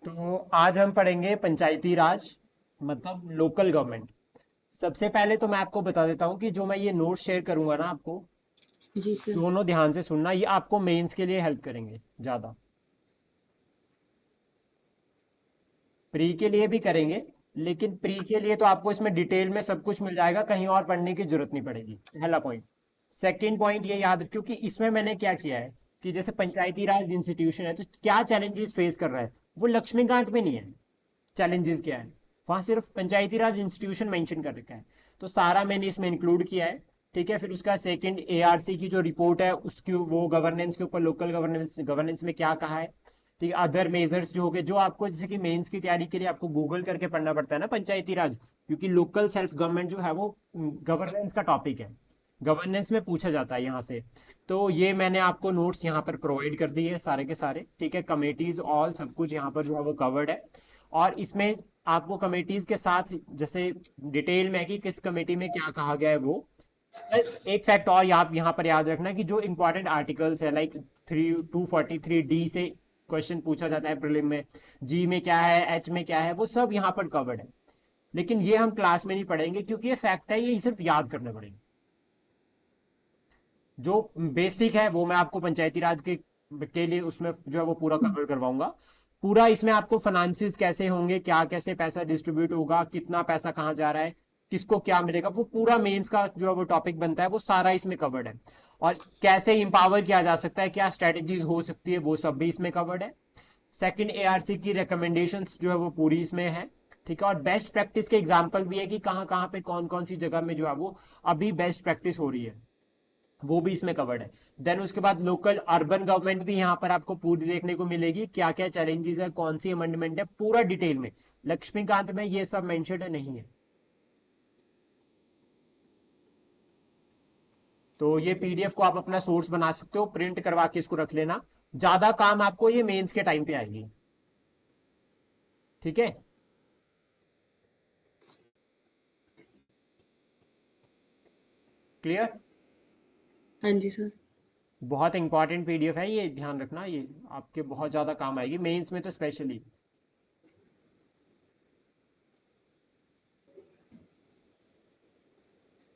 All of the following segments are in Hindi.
तो आज हम पढ़ेंगे पंचायती राज, मतलब लोकल गवर्नमेंट। सबसे पहले तो मैं आपको बता देता हूँ कि जो मैं ये नोट शेयर करूंगा ना आपको, जी सर। दोनों ध्यान से सुनना, ये आपको मेंस के लिए हेल्प करेंगे ज़्यादा। प्री के लिए भी करेंगे, लेकिन प्री के लिए तो आपको इसमें डिटेल में सब कुछ मिल जाएगा, कहीं और पढ़ने की जरूरत नहीं पड़ेगी। पहला पॉइंट। सेकंड पॉइंट ये याद रखियो कि इसमें मैंने क्या किया है कि जैसे पंचायती राज इंस्टीट्यूशन है तो क्या चैलेंजेस फेस कर रहा है, वो लक्ष्मीकांत में नहीं है। चैलेंजेस क्या है, वहां सिर्फ पंचायती राज इंस्टीट्यूशन मेंशन कर रखा है, तो सारा मैंने इसमें इंक्लूड किया है। ठीक है, फिर उसका सेकंड एआरसी की जो रिपोर्ट है उसकी वो गवर्नेंस के ऊपर, लोकल गवर्नेंस गवर्नेंस में क्या कहा है। ठीक है, अदर मेजर्स जो हो गए, जो आपको जैसे कि मेंस की तैयारी के लिए आपको गूगल करके पढ़ना पड़ता है ना पंचायती राज, क्योंकि लोकल सेल्फ गवर्नमेंट जो है वो गवर्नेंस का टॉपिक है, गवर्नेंस में पूछा जाता है यहाँ से। तो ये मैंने आपको नोट्स यहाँ पर प्रोवाइड कर दिए हैं सारे के सारे। ठीक है, कमेटीज ऑल सब कुछ यहाँ पर जो है वो कवर्ड है। और इसमें आपको कमेटीज के साथ जैसे डिटेल में है कि किस कमेटी में क्या कहा गया है वो, प्लस एक फैक्ट और आप यहाँ पर याद रखना कि जो इंपॉर्टेंट आर्टिकल्स है लाइक 243 डी से क्वेश्चन पूछा जाता है प्रीलिम में, जी में क्या है, एच में क्या है, वो सब यहाँ पर कवर्ड है। लेकिन ये हम क्लास में नहीं पढ़ेंगे क्योंकि ये फैक्ट है, ये सिर्फ याद करने पड़ेंगे। जो बेसिक है वो मैं आपको पंचायती राज के लिए उसमें जो है वो पूरा कवर करवाऊंगा। पूरा इसमें आपको फाइनेंसिस कैसे होंगे, क्या कैसे पैसा डिस्ट्रीब्यूट होगा, कितना पैसा कहाँ जा रहा है, किसको क्या मिलेगा, वो पूरा मेंस का जो है वो टॉपिक बनता है, वो सारा इसमें कवर्ड है। और कैसे इंपावर किया जा सकता है, क्या स्ट्रेटेजीज हो सकती है, वो सब भी इसमें कवर्ड है। सेकंड एआरसी की रिकमेंडेशंस जो है वो पूरी इसमें है। ठीक है, और बेस्ट प्रैक्टिस के एग्जांपल भी है कि कहाँ कहाँ पे कौन कौन सी जगह में जो है वो अभी बेस्ट प्रैक्टिस हो रही है, वो भी इसमें कवर्ड है। देन उसके बाद लोकल अर्बन गवर्नमेंट भी यहाँ पर आपको पूरी देखने को मिलेगी, क्या क्या चैलेंजेस है, कौन सी अमेंडमेंट है, पूरा डिटेल में। लक्ष्मीकांत में ये सब मेंशन नहीं है। तो ये पीडीएफ को आप अपना सोर्स बना सकते हो, प्रिंट करवा के इसको रख लेना। ज्यादा काम आपको ये मेंस के टाइम पे आएगी। ठीक है, क्लियर। हाँ जी सर। बहुत इंपॉर्टेंट पीडीएफ है ये, ध्यान रखना, ये आपके बहुत ज्यादा काम आएगी मेंस में तो स्पेशली।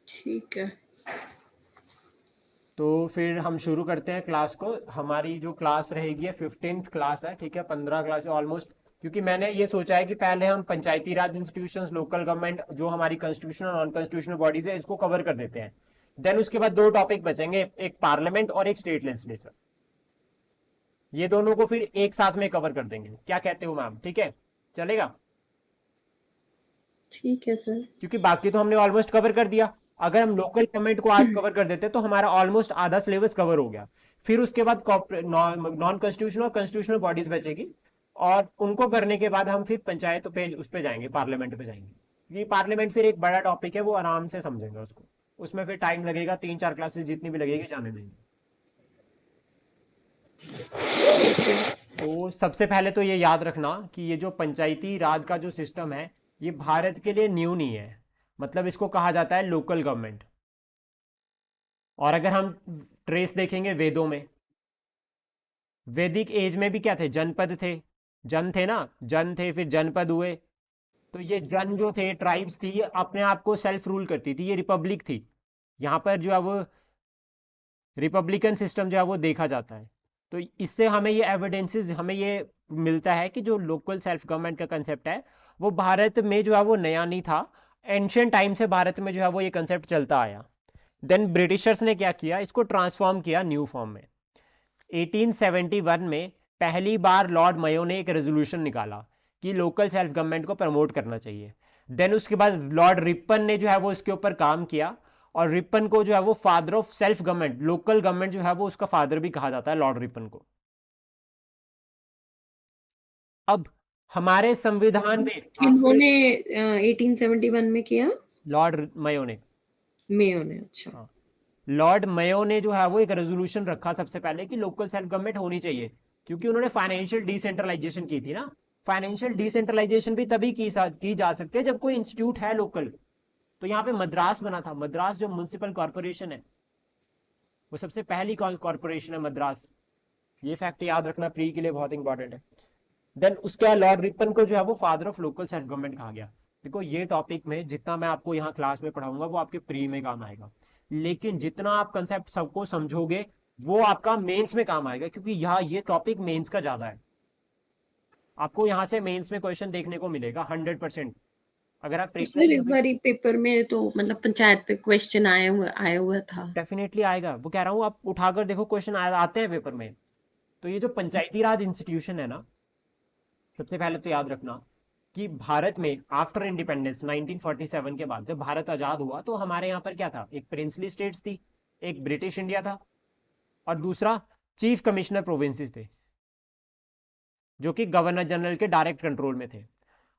ठीक है। तो फिर हम शुरू करते हैं क्लास को। हमारी जो क्लास रहेगी 15th क्लास है। ठीक है, 15 क्लास ऑलमोस्ट, क्योंकि मैंने ये सोचा है कि पहले हम पंचायती राज इंस्टीट्यूशंस, लोकल गवर्नमेंट, जो हमारी कॉन्स्टिट्यूशनल और नॉन कॉन्स्टिट्यूशनल बॉडीज है, इसको कवर कर देते हैं। देन उसके बाद दो टॉपिक बचेंगे, एक पार्लियामेंट और एक स्टेट लेजिस्लेचर। ये दोनों को फिर एक साथ में कवर कर देंगे, क्या कहते हो मैम, ठीक है, चलेगा। ठीक है सर। क्योंकि बाकी तो हमने ऑलमोस्ट कवर कर दिया। अगर हम लोकल गवर्नमेंट को आज कवर कर देते तो हमारा ऑलमोस्ट आधा सिलेबस कवर हो गया। फिर उसके बाद नॉन कॉन्स्टिट्यूशनल और कॉन्स्टिट्यूशनल बॉडीज बचेगी, और उनको करने के बाद हम फिर पंचायत पे उस पे जाएंगे, पार्लियामेंट पे जाएंगे। ये पार्लियामेंट फिर एक बड़ा टॉपिक है, वो आराम से समझेंगे उसको। उसमें फिर टाइम लगेगा, 3-4 क्लासेस जितनी भी लगेगी जाने देंगे। तो सबसे पहले तो ये याद रखना कि ये जो पंचायती राज का जो सिस्टम है, ये भारत के लिए न्यू नहीं है। मतलब इसको कहा जाता है लोकल गवर्नमेंट। और अगर हम ट्रेस देखेंगे वेदों में, वैदिक एज में भी क्या थे, जनपद थे। जन थे ना, जन थे, फिर जनपद हुए। तो ये जन जो थे, ट्राइब्स थी, ये अपने आप को सेल्फ रूल करती थी, ये रिपब्लिक थी। यहाँ पर जो है वो रिपब्लिकन सिस्टम जो है वो देखा जाता है। तो इससे हमें ये एविडेंसेस, हमें ये मिलता है कि जो लोकल सेल्फ गवर्नमेंट का कंसेप्ट है, वो भारत में जो है वो नया नहीं था। एंशियंट टाइम से भारत में जो है वो ये कंसेप्ट चलता आया। देन ब्रिटिशर्स ने क्या किया, इसको ट्रांसफॉर्म किया न्यू फॉर्म में। 1871 में पहली बार लॉर्ड मयो ने एक रेजोल्यूशन निकाला कि लोकल सेल्फ गवर्नमेंट को प्रमोट करना चाहिए। देन उसके बाद लॉर्ड रिपन ने जो है वो इसके ऊपर काम किया, और रिपन को जो है वो father of self government, local government जो है वो उसका फादर भी कहा जाता है, लॉर्ड रिपन को। अब हमारे संविधान में आपको इन्होंने 1871 में किया। लॉर्ड मयो ने, मेयो ने, अच्छा। हाँ, लॉर्ड मयो ने जो है वो एक रेजोल्यूशन रखा सबसे पहले कि लोकल सेल्फ गवर्नमेंट होनी चाहिए, क्योंकि उन्होंने फाइनेंशियल डिसेंट्रलाइजेशन की थी ना। फाइनेंशियल डिसेंट्रलाइजेशन भी तभी की जा सकती है जब कोई इंस्टीट्यूट है लोकल। तो यहाँ पे मद्रास बना था, मद्रास जो म्युनिसिपल कॉर्पोरेशन है, वो सबसे पहली कॉर्पोरेशन है मद्रास। ये फैक्ट याद रखना, प्री के लिए बहुत इंपॉर्टेंट है। देन उसके बाद लॉर्ड रिपन को जो है वो father of local self government कहा गया। देखो ये टॉपिक में जितना मैं आपको यहाँ क्लास में पढ़ाऊंगा वो आपके प्री में काम आएगा, लेकिन जितना आप कंसेप्ट सबको समझोगे वो आपका मेंस में काम आएगा, क्योंकि यहाँ ये टॉपिक मेंस का ज्यादा है। आपको यहाँ से मेंस में क्वेश्चन देखने को मिलेगा 100%। अगर आप सर इस बारी पेपर में तो मतलब पंचायत पे क्वेश्चन आया हुआ था। डेफिनेटली आएगा, वो कह रहा हूँ, आप उठाकर देखो क्वेश्चन आते हैं पेपर में। तो ये जो पंचायती राज इंस्टीट्यूशन है ना, सबसे पहले तो याद रखना कि भारत में आफ्टर इंडिपेंडेंस 1947 के बाद जब भारत आजाद हुआ तो हमारे यहाँ पर क्या था, एक प्रिंसली स्टेट्स थी, एक ब्रिटिश इंडिया था, और दूसरा चीफ कमिश्नर प्रोविंसेस थे जो कि गवर्नर जनरल के डायरेक्ट कंट्रोल में थे।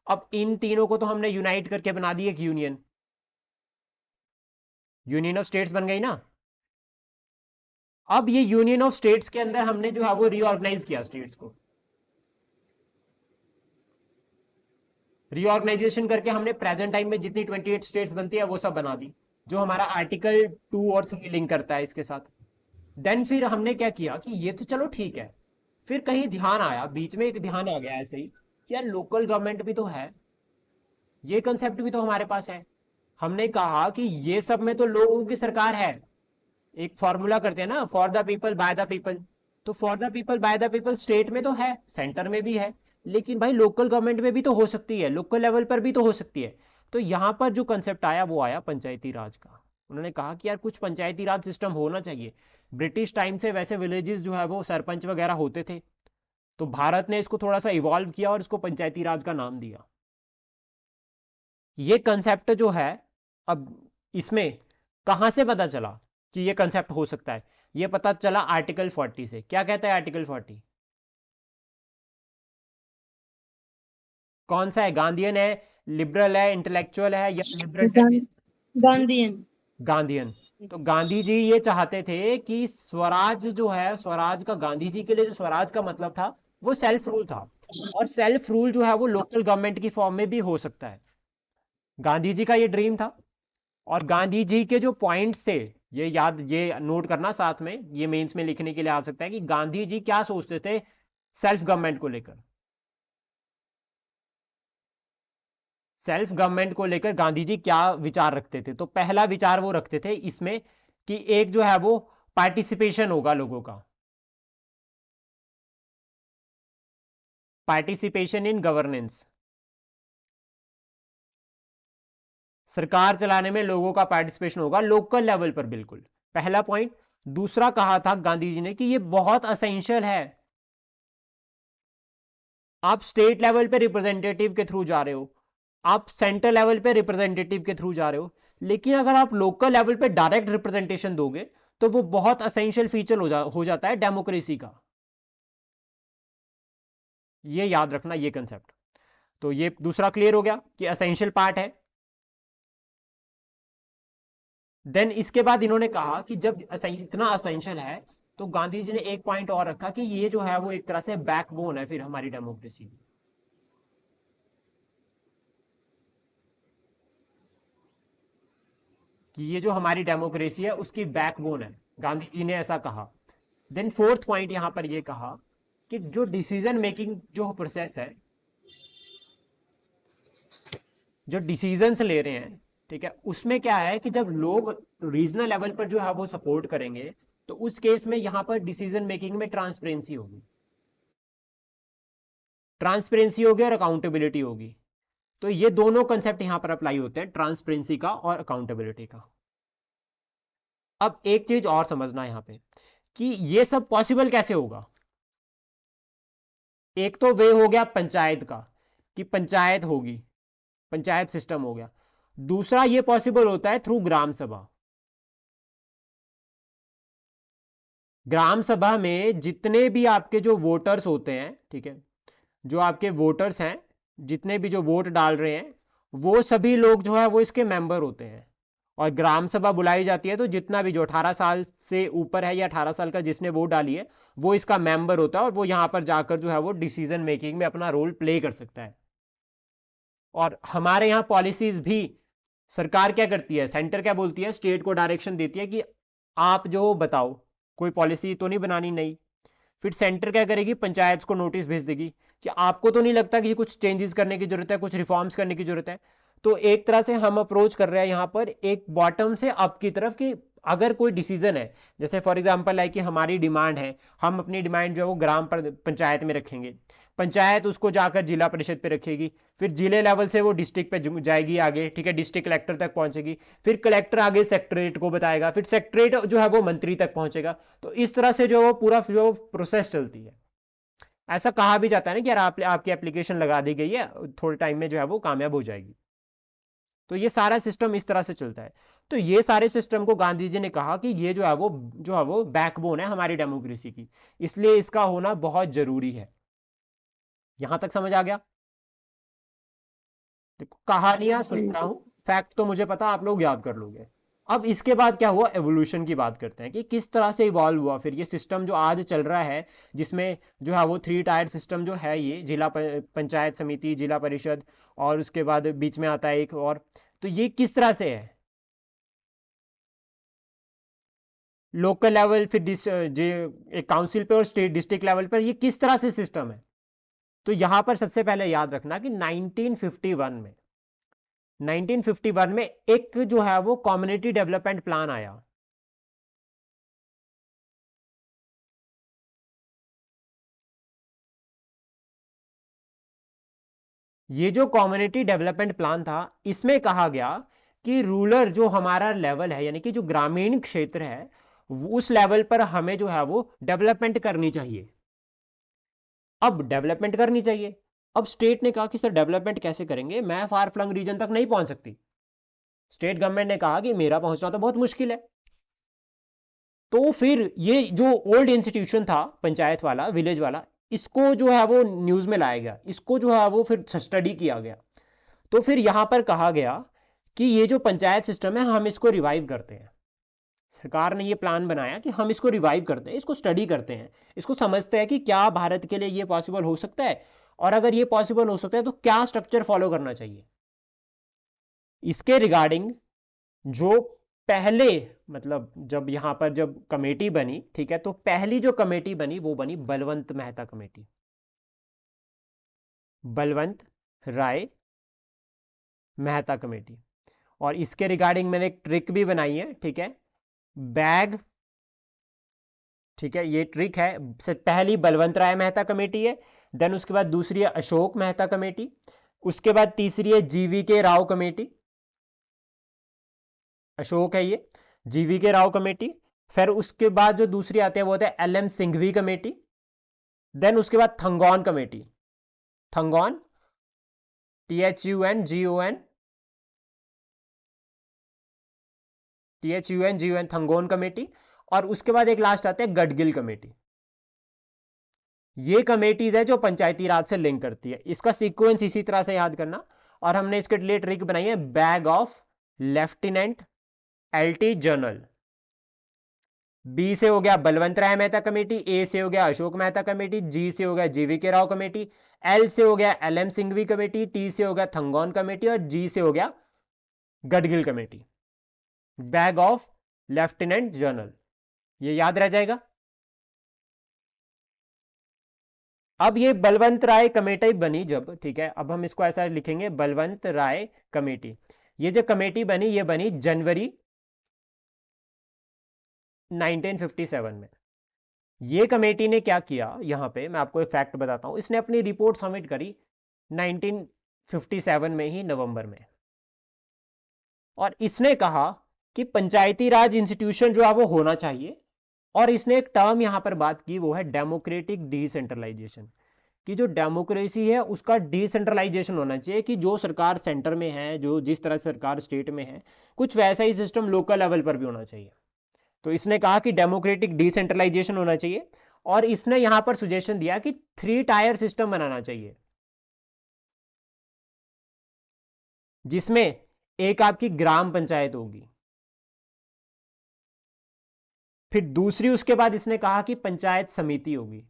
अब इन तीनों को तो हमने यूनाइट करके बना दी एक यूनियन, यूनियन ऑफ स्टेट्स बन गई ना। अब ये यूनियन ऑफ स्टेट्स के अंदर हमने जो है वो रीऑर्गेनाइज किया स्टेट्स को, रीऑर्गेनाइजेशन करके हमने प्रेजेंट टाइम में जितनी 28 स्टेट्स बनती है वो सब बना दी, जो हमारा आर्टिकल 2 और 3 लिंक करता है इसके साथ। देन फिर हमने क्या किया कि ये तो चलो ठीक है, फिर कहीं ध्यान आया, बीच में एक ध्यान आ गया ऐसे ही कि यार लोकल गवर्नमेंट भी तो है, ये कंसेप्ट भी तो हमारे पास है। हमने कहा कि ये सब में तो लोगों की सरकार है, एक फॉर्मूला करते हैं ना, for the people by the people, तो for the people by the people state में तो है, सेंटर में भी है, लेकिन भाई लोकल गवर्नमेंट में भी तो हो सकती है, लोकल लेवल पर भी तो हो सकती है। तो यहां पर जो कंसेप्ट आया वो आया पंचायती राज का। उन्होंने कहा कि यार कुछ पंचायती राज सिस्टम होना चाहिए। ब्रिटिश टाइम से वैसे विलेजेस जो है वो सरपंच वगैरह होते थे, तो भारत ने इसको थोड़ा सा इवॉल्व किया और इसको पंचायती राज का नाम दिया। ये कंसेप्ट जो है, अब इसमें कहां से पता चला कि ये कंसेप्ट हो सकता है? ये पता चला आर्टिकल 40 से। क्या कहता है आर्टिकल 40? कौन सा है? गांधीयन है, लिबरल है, इंटेलेक्चुअल है, या लिबरल? गांधीयन। गांधीयन। तो गांधी जी ये चाहते थे कि स्वराज जो है, स्वराज का, गांधी जी के लिए जो स्वराज का मतलब था वो सेल्फ रूल था, और सेल्फ रूल जो है वो लोकल गवर्नमेंट की फॉर्म में भी हो सकता है। गांधी जी का ये ड्रीम था, और गांधी जी के जो पॉइंट्स थे, ये याद, ये नोट करना साथ में, ये मेंस में लिखने के लिए आ सकता है कि गांधी जी क्या सोचते थे सेल्फ गवर्नमेंट को लेकर। सेल्फ गवर्नमेंट को लेकर गांधी जी क्या विचार रखते थे? तो पहला विचार वो रखते थे इसमें कि एक जो है वो पार्टिसिपेशन होगा लोगों का, पार्टिसिपेशन इन गवर्नेंस, सरकार चलाने में लोगों का पार्टिसिपेशन होगा लोकल लेवल पर, बिल्कुल पहला पॉइंट। दूसरा कहा था गांधी जी ने कि ये बहुत असेंशियल है, आप स्टेट लेवल पे रिप्रेजेंटेटिव के थ्रू जा रहे हो, आप सेंटर लेवल पे रिप्रेजेंटेटिव के थ्रू जा रहे हो, लेकिन अगर आप लोकल लेवल पे डायरेक्ट रिप्रेजेंटेशन दोगे तो वो बहुत असेंशियल फीचर हो जाता है डेमोक्रेसी का। ये याद रखना, ये कंसेप्ट। तो ये दूसरा क्लियर हो गया कि असेंशियल पार्ट है। देन इसके बाद इन्होंने कहा कि जब इतना असेंशियल है तो गांधी जी ने एक पॉइंट और रखा कि ये जो है वो एक तरह से बैकबोन है फिर हमारी डेमोक्रेसी की, कि ये जो हमारी डेमोक्रेसी है उसकी बैकबोन है, गांधी जी ने ऐसा कहा। देन फोर्थ पॉइंट यहां पर ये कहा कि जो डिसीजन मेकिंग जो प्रोसेस है, जो डिसीजंस ले रहे हैं, ठीक है, उसमें क्या है कि जब लोग रीजनल लेवल पर जो है वो सपोर्ट करेंगे तो उस केस में यहां पर डिसीजन मेकिंग में ट्रांसपेरेंसी होगी, ट्रांसपेरेंसी होगी और अकाउंटेबिलिटी होगी। तो ये दोनों कंसेप्ट यहां पर अप्लाई होते हैं, ट्रांसपेरेंसी का और अकाउंटेबिलिटी का। अब एक चीज और समझना यहां पे कि ये सब पॉसिबल कैसे होगा। एक तो वे हो गया पंचायत का, कि पंचायत होगी, पंचायत सिस्टम हो गया। दूसरा ये पॉसिबल होता है थ्रू ग्राम सभा। ग्राम सभा में जितने भी आपके जो वोटर्स होते हैं, ठीक है, जो आपके वोटर्स हैं, जितने भी जो वोट डाल रहे हैं, वो सभी लोग जो है वो इसके मेंबर होते हैं। और ग्राम सभा बुलाई जाती है तो जितना भी जो 18 साल से ऊपर है या 18 साल का जिसने वोट डाली है वो इसका मेंबर होता है, और वो यहां पर जाकर जो है वो डिसीजन मेकिंग में अपना रोल प्ले कर सकता है। और हमारे यहाँ पॉलिसीज भी सरकार क्या करती है, सेंटर क्या बोलती है, स्टेट को डायरेक्शन देती है कि आप जो बताओ, कोई पॉलिसी तो नहीं बनानी, नहीं। फिर सेंटर क्या करेगी, पंचायत को नोटिस भेज देगी कि आपको तो नहीं लगता कि कुछ चेंजेस करने की जरूरत है, कुछ रिफॉर्म्स करने की जरूरत है? तो एक तरह से हम अप्रोच कर रहे हैं यहां पर एक बॉटम से अप की तरफ कि अगर कोई डिसीजन है, जैसे फॉर एग्जांपल है कि हमारी डिमांड है, हम अपनी डिमांड जो है वो ग्राम पंचायत में रखेंगे, पंचायत उसको जाकर जिला परिषद पे रखेगी, फिर जिले लेवल से वो डिस्ट्रिक्ट पे जाएगी आगे, ठीक है, डिस्ट्रिक्ट कलेक्टर तक पहुंचेगी, फिर कलेक्टर आगे सेक्रेटरीट को बताएगा, फिर सेक्रेटरीट जो है वो मंत्री तक पहुंचेगा। तो इस तरह से जो वो पूरा जो प्रोसेस चलती है। ऐसा कहा भी जाता है ना कि यार आपकी एप्लीकेशन लगा दी गई है, थोड़े टाइम में जो है वो कामयाब हो जाएगी। तो ये सारा सिस्टम इस तरह से चलता है। तो ये सारे सिस्टम को गांधी जी ने कहा कि ये जो है वो बैकबोन है हमारी डेमोक्रेसी की, इसलिए इसका होना बहुत जरूरी है। यहां तक समझ आ गया? देखो कहानियां सुन रहा हूं, फैक्ट तो मुझे पता आप लोग याद कर लोगे। अब इसके बाद क्या हुआ, एवोल्यूशन की बात करते हैं कि किस तरह से इवॉल्व हुआ फिर ये सिस्टम जो आज चल रहा है, जिसमें जो है वो 3 टायर सिस्टम जो है, ये जिला पंचायत समिति, जिला परिषद, और उसके बाद बीच में आता है एक और। तो ये किस तरह से है, लोकल लेवल, फिर एक काउंसिल पे और स्टेट डिस्ट्रिक्ट लेवल पर, ये किस तरह से सिस्टम है? तो यहां पर सबसे पहले याद रखना कि 1951 में एक जो है वो कम्युनिटी डेवलपमेंट प्लान आया। ये जो कम्युनिटी डेवलपमेंट प्लान था, इसमें कहा गया कि रूरल जो हमारा लेवल है, यानी कि जो ग्रामीण क्षेत्र है, उस लेवल पर हमें जो है वो डेवलपमेंट करनी चाहिए। अब डेवलपमेंट करनी चाहिए, अब स्टेट ने कहा कि सर डेवलपमेंट कैसे करेंगे, मैं फार फ्लंग रीजन तक नहीं पहुंच सकती। स्टेट गवर्नमेंट ने कहा कि मेरा पहुंचना तो बहुत मुश्किल है। तो फिर ये जो ओल्ड इंस्टीट्यूशन था पंचायत वाला, विलेज वाला, इसको जो है वो न्यूज में लाया गया, इसको जो है वो फिर स्टडी किया गया। तो फिर यहां पर कहा गया कि ये जो पंचायत सिस्टम है हम इसको रिवाइव करते हैं। सरकार ने ये प्लान बनाया कि हम इसको रिवाइव करते हैं, इसको स्टडी करते हैं, इसको समझते हैं कि क्या भारत के लिए ये पॉसिबल हो सकता है, और अगर ये पॉसिबल हो सकता है तो क्या स्ट्रक्चर फॉलो करना चाहिए। इसके रिगार्डिंग जो पहले, मतलब जब यहां पर जब कमेटी बनी, ठीक है, तो पहली जो कमेटी बनी वो बनी बलवंत मेहता कमेटी, बलवंत राय मेहता कमेटी। और इसके रिगार्डिंग मैंने एक ट्रिक भी बनाई है, ठीक है, बैग, ठीक है, ये ट्रिक है। पहली बलवंत राय मेहता कमेटी है, देन उसके बाद दूसरी है अशोक मेहता कमेटी, उसके बाद तीसरी है जीवी के राव कमेटी, अशोक है ये, जीवी के राव कमेटी। फिर उसके बाद जो दूसरी आती है वो होता है L M Singhvi committee, then उसके बाद Thungon committee, Thungon, THUNGON Thungon committee. और उसके बाद एक लास्ट आता है गडगिल कमेटी। ये कमेटीज है जो पंचायती राज से लिंक करती है, इसका सीक्वेंस इसी तरह से याद करना। और हमने इसके लिए ट्रिक बनाई है, bag of lieutenant LT general. B से हो गया बलवंत राय मेहता कमेटी, ए से हो गया अशोक मेहता कमेटी, जी से हो गया जीवी के राव कमेटी, एल से हो गया LM सिंघवी कमेटी, टी से हो गया थंगौन कमेटी, और जी से हो गया Gadgil committee. Bag of lieutenant general, ये याद रह जाएगा। अब ये बलवंत राय कमेटी बनी जब, ठीक है, अब हम इसको ऐसा लिखेंगे, बलवंत राय कमेटी। ये जो कमेटी बनी ये बनी जनवरी 1957 में। ये कमेटी ने क्या किया, यहां पे मैं आपको एक फैक्ट बताता हूं, इसने अपनी रिपोर्ट सबमिट करी 1957 में ही नवंबर में। और इसने कहा कि पंचायती राज इंस्टीट्यूशन जो है वो होना चाहिए। और इसने एक टर्म यहां पर बात की, वो है डेमोक्रेटिक डिसेंट्रलाइजेशन, कि जो डेमोक्रेसी है उसका डिसेंट्रलाइजेशन होना चाहिए, कि जो सरकार सेंटर में है, जो जिस तरह सरकार स्टेट में है, कुछ वैसा ही सिस्टम लोकल लेवल पर भी होना चाहिए। तो इसने कहा कि डेमोक्रेटिक डिसेंट्रलाइजेशन होना चाहिए। और इसने यहां पर सुजेशन दिया कि 3 टायर सिस्टम बनाना चाहिए, जिसमें एक आपकी ग्राम पंचायत होगी, फिर दूसरी उसके बाद इसने कहा कि पंचायत समिति होगी,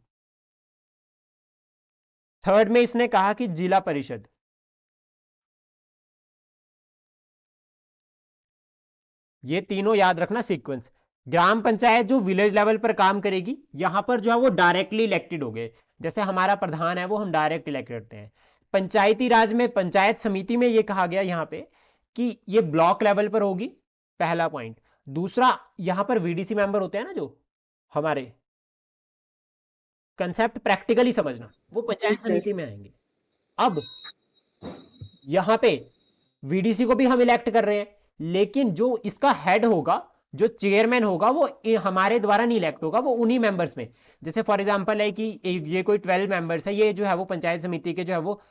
थर्ड में इसने कहा कि जिला परिषद। ये तीनों याद रखना सीक्वेंस। ग्राम पंचायत जो विलेज लेवल पर काम करेगी, यहां पर जो है वो डायरेक्टली इलेक्टेड हो गए, जैसे हमारा प्रधान है वो हम डायरेक्ट इलेक्ट करते हैं। पंचायती राज में, पंचायत समिति में ये कहा गया यहाँ पे कि ये ब्लॉक लेवल पर होगी, पहला पॉइंट। दूसरा, यहां पर वीडीसी मेंबर होते हैं ना जो हमारे, कंसेप्ट प्रैक्टिकली समझना, वो पंचायत सर। समिति में आएंगे। अब यहां पे वीडीसी को भी हम इलेक्ट कर रहे हैं, लेकिन जो इसका हेड होगा, जो चेयरमैन होगा, वो हमारे द्वारा नहीं इलेक्ट होगा, वो उन्हीं मेंबर्स में। जैसे फॉर एग्जांपल है कि ये कोई 12 मेंबर्स है, ये जो है वो पंचायत समिति के जो है वो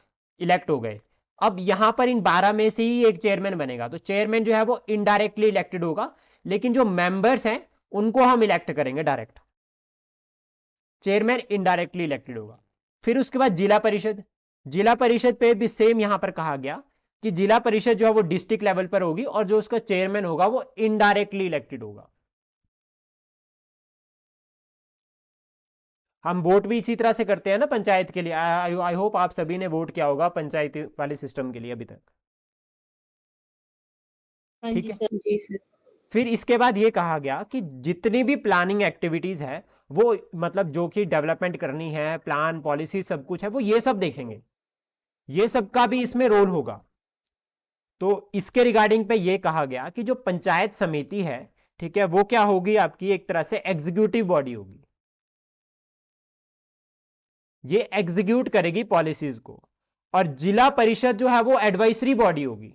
इलेक्ट हो गए। अब यहां पर इन 12 में से ही एक चेयरमैन बनेगा, तो चेयरमैन जो है वो इनडायरेक्टली इलेक्टेड होगा, लेकिन जो मेंबर्स हैं उनको हम इलेक्ट करेंगे डायरेक्ट। चेयरमैन इनडायरेक्टली इलेक्टेड होगा। फिर उसके बाद जिला परिषद, जिला परिषद पे भी सेम यहां पर कहा गया कि जिला परिषद जो है वो डिस्ट्रिक्ट लेवल पर होगी, और जो उसका चेयरमैन होगा वो इनडायरेक्टली इलेक्टेड होगा। हम वोट भी इसी तरह से करते हैं ना पंचायत के लिए। आई होप आप सभी ने वोट किया होगा पंचायत वाले सिस्टम के लिए अभी तक। हाँ ठीक जी है। सर। जी सर। फिर इसके बाद ये कहा गया कि जितनी भी प्लानिंग एक्टिविटीज है वो, मतलब जो कि डेवलपमेंट करनी है, प्लान पॉलिसी सब कुछ है, वो ये सब देखेंगे, ये सब का भी इसमें रोल होगा। तो इसके रिगार्डिंग पे ये कहा गया कि जो पंचायत समिति है, ठीक है, वो क्या होगी, आपकी एक तरह से एग्जीक्यूटिव बॉडी होगी। ये एग्जीक्यूट करेगी पॉलिसीज को। और जिला परिषद जो है वो एडवाइजरी बॉडी होगी।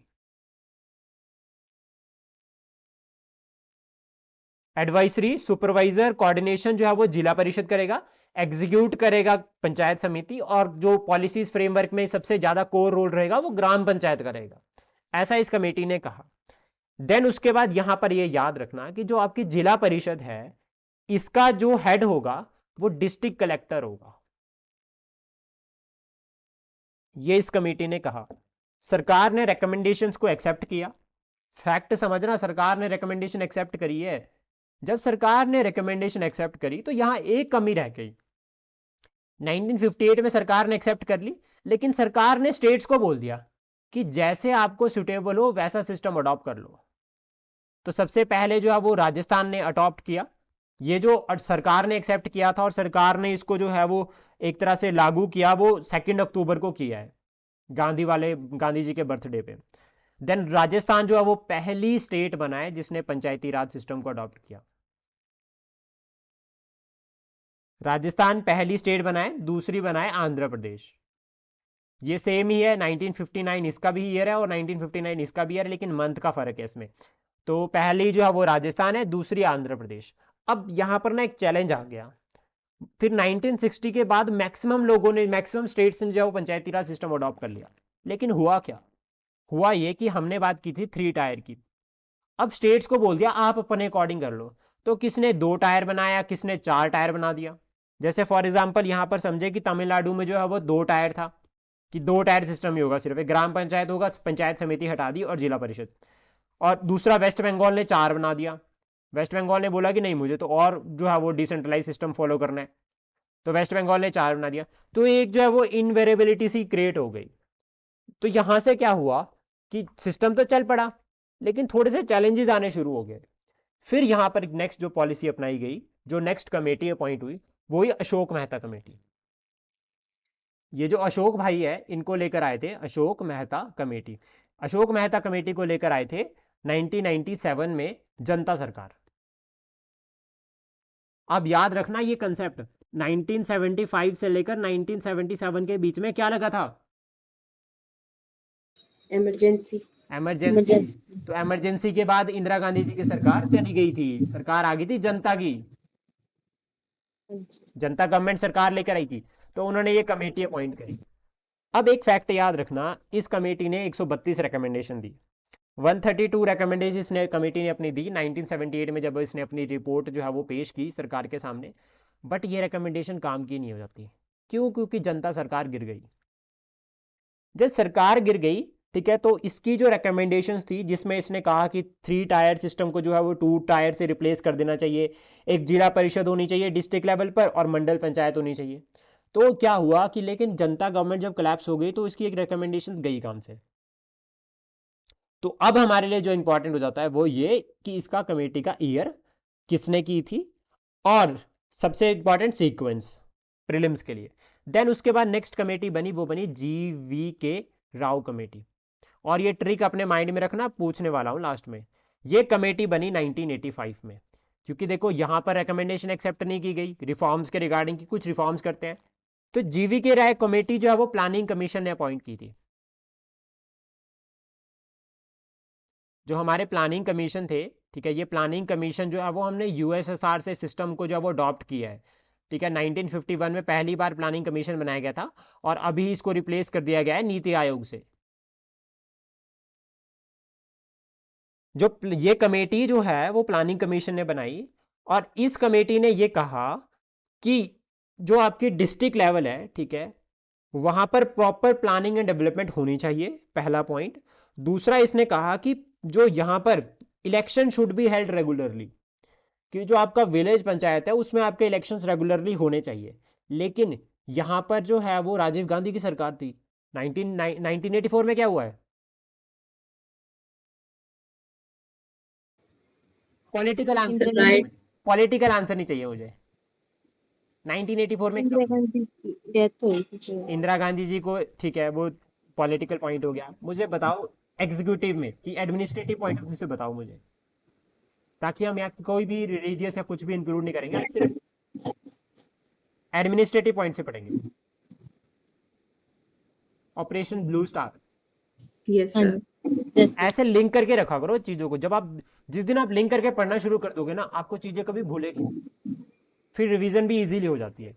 एडवाइजरी, सुपरवाइजर, कोऑर्डिनेशन जो है वो जिला परिषद करेगा, एग्जीक्यूट करेगा पंचायत समिति, और जो पॉलिसीज फ्रेमवर्क में सबसे ज्यादा कोर रोल रहेगा वो ग्राम पंचायत करेगा, ऐसा इस कमेटी ने कहा। देन उसके बाद यहां पर ये याद रखना कि जो आपकी जिला परिषद है, इसका जो हेड होगा वो डिस्ट्रिक्ट कलेक्टर होगा। ये इस कमेटी ने कहा। सरकार ने रिकमेंडेशंस को एक्सेप्ट किया। फैक्ट समझना, सरकार ने रिकमेंडेशन एक्सेप्ट करी है। जब सरकार ने रिकमेंडेशन एक्सेप्ट करी तो यहां एक कमी रह गई। 1958 में सरकार ने एक्सेप्ट कर ली, लेकिन सरकार ने स्टेट्स को बोल दिया कि जैसे आपको सुटेबल हो वैसा सिस्टम अडॉप्ट कर लो। तो सबसे पहले जो है वो राजस्थान ने अडॉप्ट किया, ये जो सरकार ने एक्सेप्ट किया था, और सरकार ने इसको जो है वो एक तरह से लागू किया, वो 2 अक्टूबर को किया है, गांधी जी के बर्थडे पे। देन राजस्थान जो है वो पहली स्टेट बना है जिसने पंचायती राज सिस्टम को अडॉप्ट किया। राजस्थान पहली स्टेट बना है, दूसरी बना है आंध्र प्रदेश। ये सेम ही है, 1959 इसका भी ईयर है और 1959 इसका भी ईयर है, लेकिन मंथ का फर्क है इसमें। तो पहली जो है वो राजस्थान है, दूसरी आंध्र प्रदेश। अब यहां पर ना एक चैलेंज आ गया। फिर 1960 के बाद मैक्सिमम लोगों ने, मैक्सिमम स्टेट्स ने जो है वो पंचायती राज सिस्टम अडॉप्ट कर लिया। लेकिन हुआ क्या, हुआ ये कि हमने बात की थी 3 टायर की। अब स्टेट्स को बोल दिया आप अपने अकॉर्डिंग कर लो। तो किसने 2 टायर बनाया, किसने 4 टायर बना दिया। जैसे फॉर एग्जाम्पल यहां पर समझे कि तमिलनाडु में जो है वो 2 टायर था, कि 2 टायर सिस्टम ही होगा, सिर्फ एक ग्राम पंचायत होगा, पंचायत समिति हटा दी, और जिला परिषद। और दूसरा वेस्ट बंगाल ने 4 बना दिया। वेस्ट बंगाल ने बोला कि नहीं, मुझे तो और जो है वो डिसेंट्रलाइज सिस्टम फॉलो करना है, तो वेस्ट बंगाल ने 4 बना दिया। तो एक जो है वो इनवेरेबिलिटी सी क्रिएट हो गई। तो यहां से क्या हुआ कि सिस्टम तो चल पड़ा, लेकिन थोड़े से चैलेंजेस आने शुरू हो गए। फिर यहां पर नेक्स्ट जो पॉलिसी अपनाई गई, जो नेक्स्ट कमेटी अपॉइंट हुई, वही अशोक मेहता कमेटी। ये जो अशोक भाई है, इनको लेकर आए थे अशोक मेहता कमेटी। अशोक मेहता कमेटी को लेकर आए थे 1997 में जनता सरकार। अब याद रखना ये कंसेप्ट, 1975 से लेकर 1977 के बीच में क्या लगा था, इमरजेंसी। इमरजेंसी। तो इमरजेंसी के बाद इंदिरा गांधी जी की सरकार चली गई थी, सरकार आ गई थी जनता की, जनता गवर्नमेंट सरकार लेकर आई थी। तो उन्होंने ये कमेटी अपॉइंट करी। अब एक फैक्ट याद रखना, इस कमेटी ने 132 रिकमेंडेशन दी। 132 रिकमेंडेशन इसने कमेटी ने अपनी दी 1978 में, जब इसने अपनी रिपोर्ट जो है वो पेश की सरकार के सामने। बट ये रिकमेंडेशन काम की नहीं हो जाती। क्यों? क्योंकि जनता सरकार गिर गई। जब सरकार गिर गई, ठीक है, तो इसकी जो रिकमेंडेशंस थी, जिसमें इसने कहा कि 3 टायर सिस्टम को जो है वो 2 टायर से रिप्लेस कर देना चाहिए, एक जिला परिषद होनी चाहिए डिस्ट्रिक्ट लेवल पर, और मंडल पंचायत होनी चाहिए। तो क्या हुआ कि लेकिन जनता गवर्नमेंट जब कोलैप्स हो गई तो इसकी एक रिकमेंडेशन गई काम से। तो अब हमारे लिए जो इंपॉर्टेंट हो जाता है वो ये कि इसका कमेटी का ईयर किसने की थी, और सबसे इंपॉर्टेंट सीक्वेंस प्रीलिम्स के लिए। देन उसके बाद नेक्स्ट कमेटी बनी, वो बनी GVK राव कमेटी। और ये ट्रिक अपने माइंड में रखना, पूछने वाला हूं लास्ट में। ये कमेटी बनी 1985 में, क्योंकि देखो यहां पर रिकमेंडेशन एक्सेप्ट नहीं की गई रिफॉर्म्स के रिगार्डिंग, की कुछ रिफॉर्म्स करते हैं। तो GVK राय कमेटी जो है वो प्लानिंग कमीशन ने अपॉइंट की थी। जो हमारे प्लानिंग कमीशन थे, ठीक है, ये प्लानिंग कमीशन जो है वो हमने USSR से सिस्टम को जो है वो अडॉप्ट किया है, ठीक है। 1951 में पहली बार प्लानिंग कमीशन बनाया गया था, और अभी इसको रिप्लेस कर दिया गया है नीति आयोग से। जो ये कमेटी जो है वो प्लानिंग कमीशन ने बनाई, और इस कमेटी ने ये कहा कि जो आपकी डिस्ट्रिक्ट लेवल है, ठीक है, वहां पर प्रॉपर प्लानिंग एंड डेवलपमेंट होनी चाहिए, पहला पॉइंट। दूसरा इसने कहा कि जो यहां पर election should be held regularly, कि जो आपका विलेज पंचायत है उसमें आपके इलेक्शंस रेगुलरली होने चाहिए। लेकिन यहां पर जो है वो राजीव गांधी की सरकार थी। 1984 में क्या हुआ है? पॉलिटिकल आंसर इंदिरा चाहिए राइट मुझे, पॉलिटिकल आंसर नहीं चाहिए मुझे। 1984 में इंदिरा गांधी की डेथ हुई थी तो। इंदिरा गांधी जी को, ठीक है, वो पॉलिटिकल पॉइंट हो गया। मुझे बताओ एग्जीक्यूटिव में कि एडमिनिस्ट्रेटिव पॉइंट ऑफ व्यू से बताओ मुझे, ताकि हम यहाँ कोई भी रिलीजियस या कुछ भी इंक्लूड नहीं करेंगे, हम सिर्फ एडमिनिस्ट्रेटिव पॉइंट से पढ़ेंगे। ऑपरेशन ब्लू स्टार, यस हाँ सर। जी yes, ऐसे लिंक करके रखा करो चीजों को। जब आप, जिस दिन आप लिंक करके पढ़ना शुरू कर दोगे ना, आपको चीजें कभी भूलेगी नहीं। फिर रिवीजन भी इजीली हो जाती है।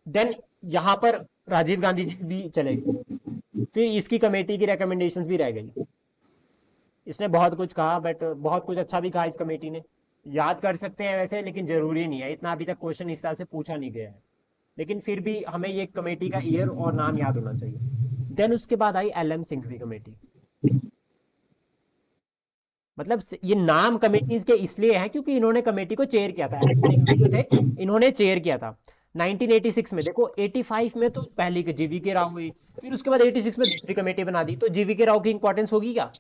देन यहां पर राजीव गांधी जी भी चले गए, फिर इसकी कमेटी की रिकमेंडेशंस भी रह गई। इसने बहुत कुछ कहा, बट बहुत कुछ अच्छा भी कहा इस कमेटी ने, याद कर सकते हैं वैसे, लेकिन जरूरी नहीं है इतना, अभी तक क्वेश्चन इस तरह से पूछा नहीं गया है। लेकिन फिर भी हमें ये कमेटी का ईयर और नाम याद होना चाहिए। देन उसके बाद आई LM सिंघवी कमेटी। मतलब ये नाम कमेटीज के इसलिए है क्योंकि इन्होंने कमेटी को चेयर किया था। LM सिंघवी जो थे, इन्होंने चेयर किया था 1986 में। देखो 85 में तो पहली GVK राव हुई, फिर उसके बाद 86 में दूसरी कमेटी बना दी, तो GVK राव की इंपॉर्टेंस होगी क्या?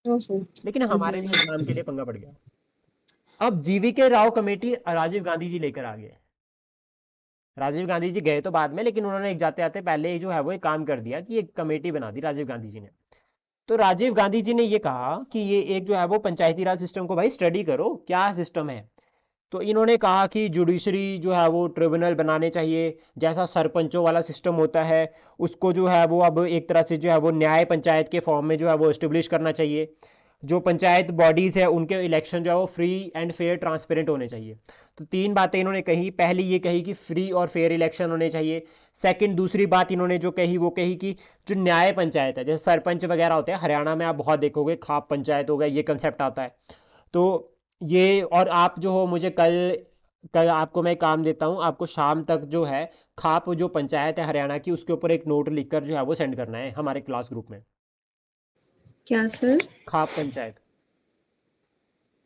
no, sir. लेकिन हमारे लिए एग्जाम के लिए पंगा पड़ गया। अब GVK राव कमेटी राजीव गांधी जी लेकर आ गए। राजीव गांधी जी गए तो बाद में, लेकिन उन्होंने एक जाते आते पहले ही जो है वो एक काम कर दिया कि एक कमेटी बना दी राजीव गांधी जी ने। तो राजीव गांधी जी ने ये कहा कि ये एक जो है वो पंचायती राज सिस्टम को भाई स्टडी करो, क्या सिस्टम है। तो इन्होंने कहा कि जुडिशरी जो है वो ट्रिब्यूनल बनाने चाहिए, जैसा सरपंचों वाला सिस्टम होता है उसको जो है वो अब एक तरह से जो है वो न्याय पंचायत के फॉर्म में जो है वो एस्टेब्लिश करना चाहिए। जो पंचायत बॉडीज है उनके इलेक्शन जो है वो फ्री एंड फेयर ट्रांसपेरेंट होने चाहिए। तो तीन बातें इन्होंने कही। पहली ये कही कि फ्री और फेयर इलेक्शन होने चाहिए। सेकंड, दूसरी बात इन्होंने जो कही वो कही कि जो न्याय पंचायत है, जैसे सरपंच वगैरह होते हैं, हरियाणा में आप बहुत देखोगे खाप पंचायत हो गया, ये कंसेप्ट आता है। तो ये, और आप जो हो, मुझे कल कल आपको मैं काम देता हूँ, आपको शाम तक जो है खाप जो पंचायत है हरियाणा की, उसके ऊपर एक नोट लिखकर जो है वो सेंड करना है हमारे क्लास ग्रुप में। क्या सर? खाप पंचायत।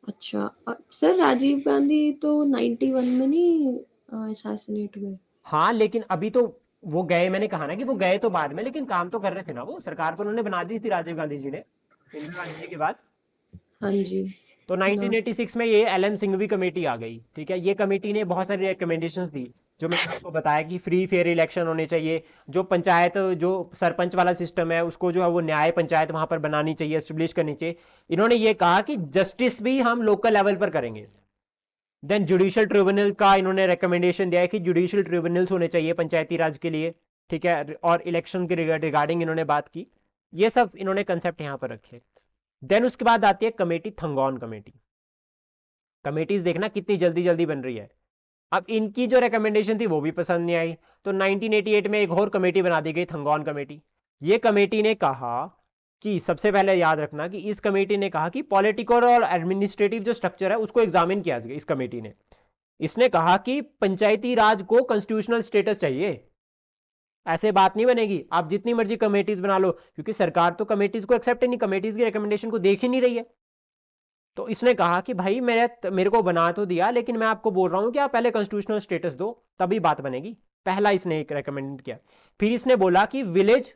अच्छा सर राजीव गांधी तो 91 में नहीं असैसिनेट हुए? हाँ, लेकिन अभी तो वो गए, मैंने कहा ना कि वो गए तो बाद में, लेकिन काम तो कर रहे थे ना, वो सरकार तो उन्होंने बना दी थी राजीव गांधी जी ने, इंदिरा गांधी जी के बाद। हाँ जी। तो 1986 में ये LM सिंघवी कमेटी आ गई, ठीक है। ये कमेटी ने बहुत सारी रिकमेंडेशंस दी, जो मैंने आपको बताया कि फ्री फेयर इलेक्शन होने चाहिए, जो पंचायत, जो सरपंच वाला सिस्टम है उसको जो है वो न्याय पंचायत वहां पर बनानी चाहिए, एस्टेब्लिश करनी चाहिए। इन्होंने ये कहा कि जस्टिस भी हम लोकल लेवल पर करेंगे। देन जुडिशियल ट्रिब्यूनल का इन्होंने रिकमेंडेशन दिया है कि जुडिशियल ट्रिब्यूनल्स होने चाहिए पंचायती राज के लिए, ठीक है। और इलेक्शन के रिगार्डिंग इन्होंने बात की। ये सब इन्होंने कंसेप्ट यहां पर रखे। देन उसके बाद आती है कमेटी, थंगौन कमेटी। कमेटीज देखना कितनी जल्दी जल्दी बन रही है। अब इनकी जो रिकमेंडेशन थी वो भी पसंद नहीं आई, तो 1988 में एक और कमेटी बना दी गई, थंगौन कमेटी। ये कमेटी ने कहा कि, सबसे पहले याद रखना कि इस कमेटी ने कहा कि पॉलिटिकल और एडमिनिस्ट्रेटिव जो स्ट्रक्चर है उसको एग्जामिन किया इस कमेटी ने। इसने कहा कि पंचायती राज को कॉन्स्टिट्यूशनल स्टेटस चाहिए। ऐसे बात नहीं बनेगी, आप जितनी मर्जी कमेटीज बना लो, क्योंकि सरकार तो कमेटीज को एक्सेप्ट ही नहीं, कमेटीज की रिकमेंडेशन को देख ही नहीं रही है। तो इसने कहा कि भाई मेरे को बना तो दिया, लेकिन मैं आपको बोल रहा हूं कि आप पहले कॉन्स्टिट्यूशनल स्टेटस दो, तभी बात बनेगी। पहला इसने एक रेकमेंड किया। फिर इसने बोला कि विलेज,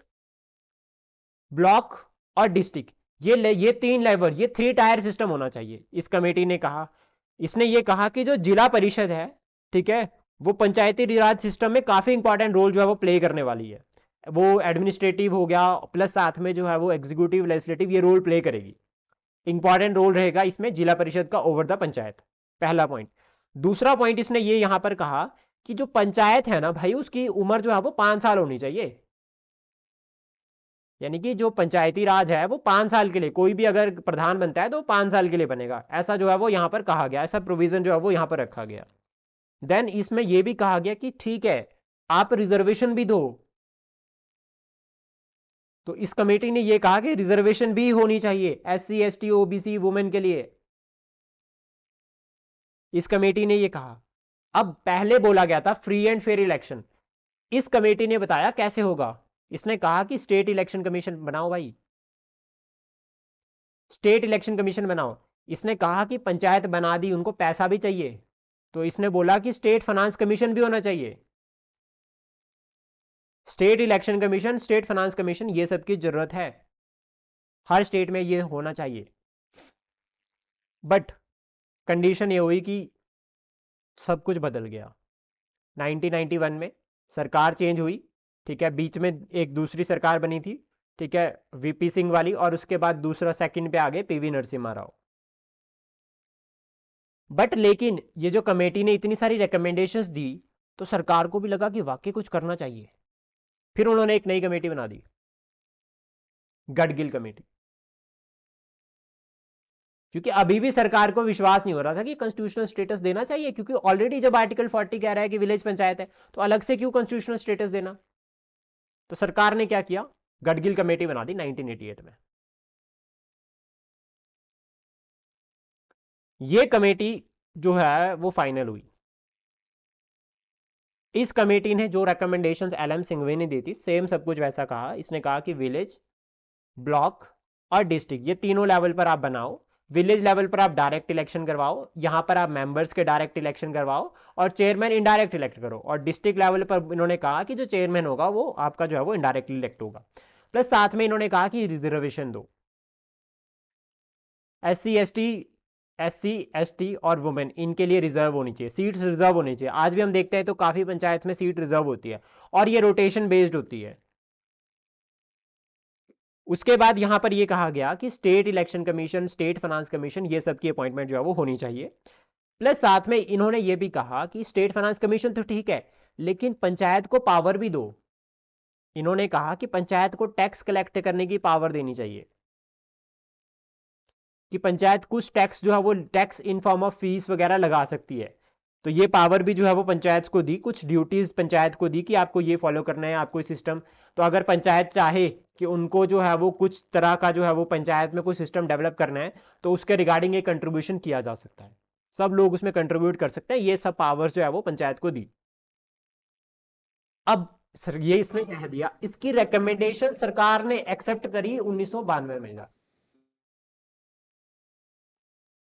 ब्लॉक और डिस्ट्रिक्ट, ये तीन लेवल, ये 3 टायर सिस्टम होना चाहिए, इस कमेटी ने कहा। इसने ये कहा कि जो जिला परिषद है ठीक है, वो पंचायती राज सिस्टम में काफी इंपॉर्टेंट रोल जो है वो प्ले करने वाली है। वो एडमिनिस्ट्रेटिव हो गया प्लस साथ में जो है वो एग्जीक्यूटिव लेजिस्लेटिव ये रोल प्ले करेगी। इंपॉर्टेंट रोल रहेगा इसमें जिला परिषद का ओवर द पंचायत, पहला पॉइंट। दूसरा पॉइंट इसने ये यहां पर कहा कि जो पंचायत है ना भाई, उसकी उम्र जो है वो 5 साल होनी चाहिए। यानी कि जो पंचायती राज है वो 5 साल के लिए, कोई भी अगर प्रधान बनता है तो 5 साल के लिए बनेगा, ऐसा जो है वो यहां पर कहा गया, ऐसा प्रोविजन जो है वो यहां पर रखा गया। देन इसमें यह भी कहा गया कि ठीक है आप रिजर्वेशन भी दो। तो इस कमेटी ने यह कहा कि रिजर्वेशन भी होनी चाहिए SC ST OBC वुमेन के लिए, इस कमेटी ने यह कहा। अब पहले बोला गया था फ्री एंड फेयर इलेक्शन, इस कमेटी ने बताया कैसे होगा। इसने कहा कि स्टेट इलेक्शन कमीशन बनाओ भाई, स्टेट इलेक्शन कमीशन बनाओ। इसने कहा कि पंचायत बना दी, उनको पैसा भी चाहिए, तो इसने बोला कि स्टेट फाइनेंस कमीशन भी होना चाहिए। State election commission, state finance commission, ये सब की जरूरत है, हर स्टेट में ये होना चाहिए। बट कंडीशन ये हुई कि सब कुछ बदल गया। 1991 में सरकार चेंज हुई, ठीक है, बीच में एक दूसरी सरकार बनी थी, ठीक है, VP सिंह वाली, और उसके बाद दूसरा सेकंड पे आ गए PV नरसिम्हा राव। बट लेकिन ये जो कमेटी ने इतनी सारी रिकमेंडेशंस दी तो सरकार को भी लगा कि वाकई कुछ करना चाहिए। फिर उन्होंने एक नई कमेटी बना दी, गडगिल कमेटी, क्योंकि अभी भी सरकार को विश्वास नहीं हो रहा था कि कॉन्स्टिट्यूशनल स्टेटस देना चाहिए, क्योंकि ऑलरेडी जब आर्टिकल 40 कह रहा है कि विलेज पंचायत है तो अलग से क्यों कॉन्स्टिट्यूशनल स्टेटस देना। तो सरकार ने क्या किया, गडगिल कमेटी बना दी 1988 में। ये कमेटी जो है वो फाइनल हुई। इस कमेटी ने जो रिकमेंडेशंस LM सिंघवी ने दी थी सेम सब कुछ वैसा कहा। इसने कहा कि विलेज, ब्लॉक और डिस्ट्रिक्ट, ये तीनों लेवल पर आप बनाओ। विलेज लेवल पर आप डायरेक्ट इलेक्शन करवाओ, यहां पर आप मेंबर्स के डायरेक्ट इलेक्शन करवाओ, और चेयरमैन इनडायरेक्ट इलेक्ट करो। और डिस्ट्रिक्ट लेवल पर इन्होंने कहा कि जो चेयरमैन होगा वो आपका जो है वो इनडायरेक्टली इलेक्ट होगा। प्लस साथ में इन्होंने कहा कि रिजर्वेशन दो, SC ST और वुमेन, इनके लिए रिजर्व होनी चाहिए, सीट्स रिजर्व होनी चाहिए। आज भी हम देखते हैं तो काफी पंचायत में सीट रिजर्व होती है और ये रोटेशन बेस्ड होती है। उसके बाद यहां पर यह कहा गया कि state election commission, state finance commission, ये सब की अपॉइंटमेंट जो है वो होनी चाहिए। प्लस साथ में इन्होंने ये भी कहा कि स्टेट फाइनेंस कमीशन तो ठीक है, लेकिन पंचायत को पावर भी दो। इन्होंने कहा कि पंचायत को टैक्स कलेक्ट करने की पावर देनी चाहिए, कि पंचायत कुछ टैक्स जो है वो tax in form of fees वगैरह लगा सकती है। तो ये पावर भी जो है वो पंचायत को दी, कुछ ड्यूटीज पंचायत को दी कि आपको ये फॉलो करना है, आपको सिस्टम। तो अगर पंचायत चाहे कि उनको जो है वो कुछ तरह का जो है वो पंचायत में कोई सिस्टम डेवलप करना है तो उसके रिगार्डिंग एक कंट्रीब्यूशन किया जा सकता है, सब लोग उसमें कंट्रीब्यूट कर सकते हैं। ये सब पावर्स जो है वो पंचायत को दी। अब सर ये इसने कह दिया, इसकी रिकमेंडेशन सरकार ने एक्सेप्ट करी 1992 में।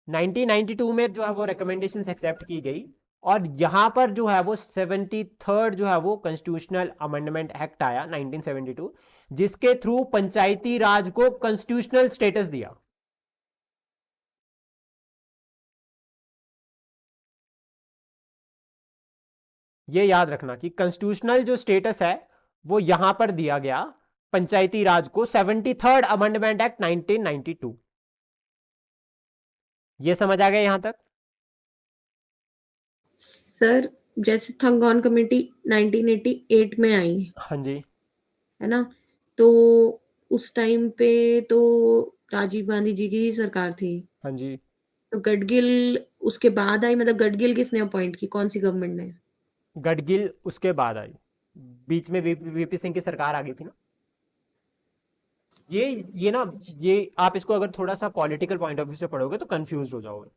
1992 में जो है वो रिकमेंडेशंस एक्सेप्ट की गई, और यहां पर जो है वो 73rd जो है वो कॉन्स्टिट्यूशनल अमेंडमेंट एक्ट आया 1972, जिसके थ्रू पंचायती राज को कॉन्स्टिट्यूशनल स्टेटस दिया। ये याद रखना कि कॉन्स्टिट्यूशनल जो स्टेटस है वो यहां पर दिया गया पंचायती राज को 73rd अमेंडमेंट एक्ट 1992। ये समझ आ गया यहां तक? सर जैसे थंगॉन कमेटी 1988 में आई, हाँ जी, है ना, तो उस टाइम पे तो राजीव गांधी जी की ही सरकार थी। हाँ जी। तो गडगिल उसके बाद आई, मतलब गडगिल किसने अपॉइंट की, कौन सी गवर्नमेंट ने? गडगिल उसके बाद आई, बीच में VP सिंह की सरकार आ गई थी ना। ये ना, ये आप इसको अगर थोड़ा सा पॉलिटिकल पॉइंट ऑफ व्यू से पढ़ोगे तो कंफ्यूज हो जाओगे,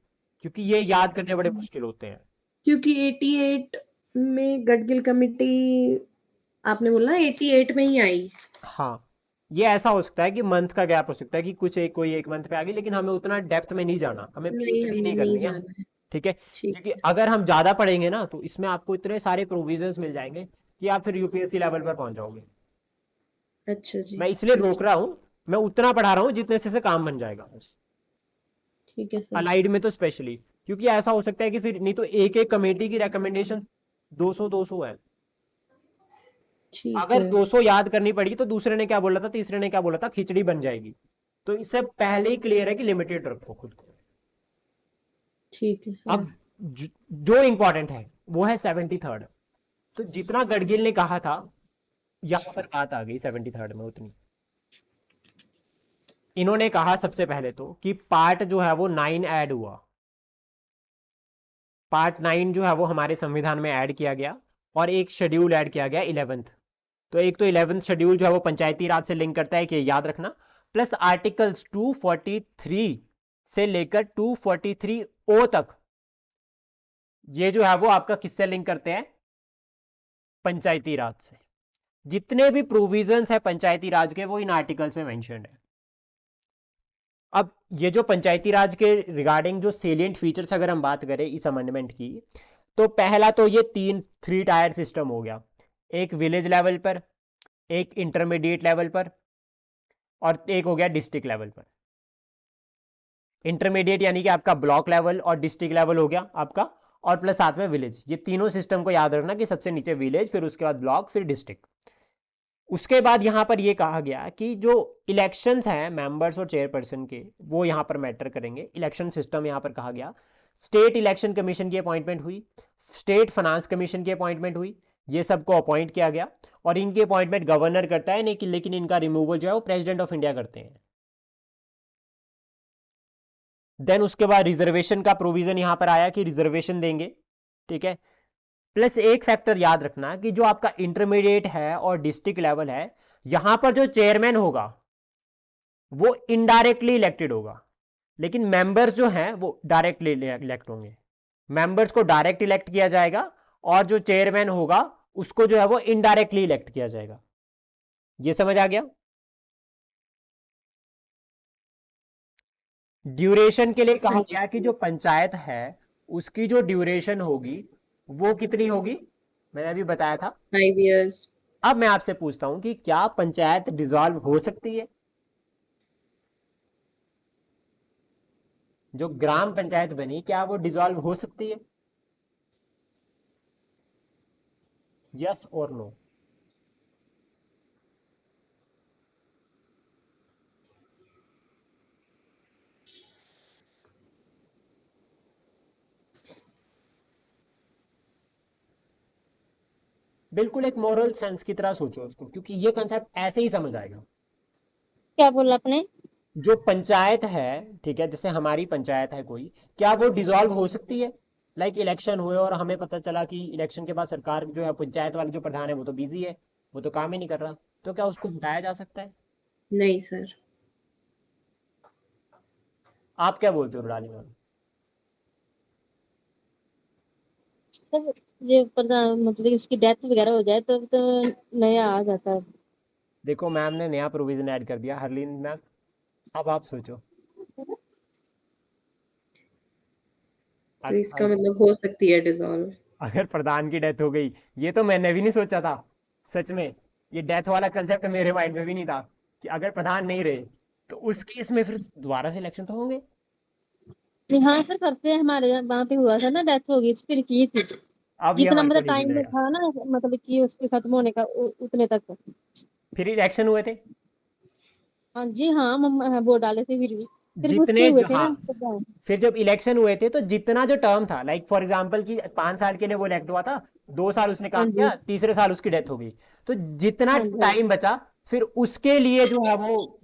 क्योंकि ये याद करने बड़े मुश्किल होते हैं। क्योंकि 88 में गडगिल कमेटी, आपने बोला ना 88 में ही आई। हाँ, ये ऐसा हो सकता है कि मंथ का गैप हो सकता है कि कुछ एक कोई एक मंथ पे आ गई, लेकिन हमें उतना डेप्थ में नहीं जाना, हमें नहीं, PhD हमें नहीं नहीं करनी है। जाना है। ठीक है, ठीक क्योंकि है। अगर हम ज्यादा पढ़ेंगे ना तो इसमें आपको इतने सारे प्रोविजंस मिल जाएंगे कि आप फिर UPSC लेवल पर पहुंच जाओगे। अच्छा जी, मैं इसलिए ठीक रोक रहा हूं, मैं उतना पढ़ा रहा हूं जितने से काम बन जाएगा। ठीक है सर। अलाइड में तो स्पेशली, क्योंकि ऐसा हो सकता है कि फिर नहीं तो एक एक कमेटी की रिकमेंडेशन 200 है। ठीक अगर है 200 याद करनी पड़ी तो दूसरे ने क्या बोला था, तीसरे ने क्या बोला था, खिचड़ी बन जाएगी। तो इससे पहले ही क्लियर है कि लिमिटेड रखो खुद को। ठीक है सर। अब जो इंपॉर्टेंट है वो है 73rd। तो जितना गडगिल ने कहा था यहां पर बात आ गई 73rd में उतनी। इन्होंने कहा सबसे पहले तो कि पार्ट जो है वो 9 ऐड हुआ। पार्ट 9 जो है वो हमारे संविधान में ऐड किया गया और एक शेड्यूल ऐड किया गया 11th। तो एक तो 11th शेड्यूल जो है वो पंचायती राज से लिंक करता है कि याद रखना, प्लस आर्टिकल्स 243 से लेकर 243 ओ तक ये जो है वो आपका किससे लिंक करते हैं, पंचायती राज से। जितने भी प्रोविजंस है पंचायती राज के वो इन आर्टिकल्स में मेंशन्ड है। अब ये जो पंचायती राज के रिगार्डिंग जो सेलिएंट फीचर्स अगर हम बात करें इस अमेंडमेंट की, तो पहला तो ये 3 टायर सिस्टम हो गया, एक विलेज लेवल पर, एक इंटरमीडिएट लेवल पर और एक हो गया डिस्ट्रिक्ट लेवल पर। इंटरमीडिएट यानी कि आपका ब्लॉक लेवल और डिस्ट्रिक्ट लेवल हो गया आपका, और प्लस साथ में विलेज। ये तीनों सिस्टम को याद रखना कि सबसे नीचे विलेज, फिर उसके बाद ब्लॉक, फिर डिस्ट्रिक्ट। उसके बाद यहां पर यह कहा गया कि जो इलेक्शंस हैं मेंबर्स और चेयरपर्सन के, वो यहां पर मैटर करेंगे। इलेक्शन सिस्टम यहां पर कहा गया, स्टेट इलेक्शन कमीशन की अपॉइंटमेंट हुई, स्टेट फाइनेंस कमीशन की अपॉइंटमेंट हुई, ये सबको अपॉइंट किया गया और इनकी अपॉइंटमेंट गवर्नर करता है, नहीं लेकिन इनका रिमूवल जो है वो प्रेसिडेंट ऑफ इंडिया करते हैं। देन उसके बाद रिजर्वेशन का प्रोविजन यहां पर आया कि रिजर्वेशन देंगे, ठीक है। प्लस एक फैक्टर याद रखना कि जो आपका इंटरमीडिएट है और डिस्ट्रिक्ट लेवल है, यहां पर जो चेयरमैन होगा वो इनडायरेक्टली इलेक्टेड होगा, लेकिन मेंबर्स जो हैं वो डायरेक्टली इलेक्ट होंगे। मेंबर्स को डायरेक्ट इलेक्ट किया जाएगा और जो चेयरमैन होगा उसको जो है वो इनडायरेक्टली इलेक्ट किया जाएगा। ये समझ आ गया। ड्यूरेशन के लिए कहा गया कि जो पंचायत है उसकी जो ड्यूरेशन होगी वो कितनी होगी, मैंने अभी बताया था। 5 years। अब मैं आपसे पूछता हूं कि क्या पंचायत डिसॉल्व हो सकती है? जो ग्राम पंचायत बनी क्या वो डिसॉल्व हो सकती है? यस और नो? बिल्कुल एक मॉरल सेंस की तरह सोचो उसको, क्योंकि ये कंसेप्ट ऐसे ही समझ आएगा। क्या बोला आपने? जो पंचायत है, ठीक है, जैसे हमारी पंचायत है कोई, क्या वो डिसॉल्व हो सकती है? लाइक इलेक्शन हुए और हमें पता चला कि इलेक्शन के बाद सरकार जो है, पंचायत वाले जो प्रधान है वो तो बिजी है, वो तो काम ही नहीं कर रहा, तो क्या उसको हटाया जा सकता है? नहीं सर। आप क्या बोलते हो रुडाली मैम? तब ये प्रधान मतलब कि उसकी डेथ वगैरह हो जाए तो नया आ जाता है। देखो मैम ने नया प्रोविजन ऐड कर दिया, हरलीन मैम अब आप सोचो। तो अ- इसका मतलब हो सकती है डिसॉल्व। अगर प्रधान की डेथ हो गई, ये तो मैंने भी नहीं सोचा था सच में। ये डेथ वाला कंसेप्ट मेरे माइंड में भी नहीं था कि अगर प्रधान नहीं रहे तो उस केस में फिर दोबारा से इलेक्शन तो होंगे। हाँ सर, करते हैं, हमारे यहाँ वहाँ पे हुआ था ना, डेथ हो गई थी, फिर की थी। अब ये जितना हमारे को मतलब नहीं टाइम मिलेगा। था ना, मतलब कि उसके खत्म होने का उतने तक। फिर इलेक्शन हुए थे। हाँ जी, हाँ वोट डाले थे, फिर भी सिर्फ उसके जितने हुए जो थे हाँ, ना प्रधान। फिर जब इलेक्शन हुए थे तो जितना जो टर्म था, लाइक फॉर एग्जांपल कि 5 साल के लिए वो इलेक्ट हुआ था, 2 साल उसने हाँ काम जी, किया, तीसरे साल उसकी डेथ हो गई, तो जितना हाँ जी, हाँ जी, टाइम बचा फिर उसके लिए जो है वो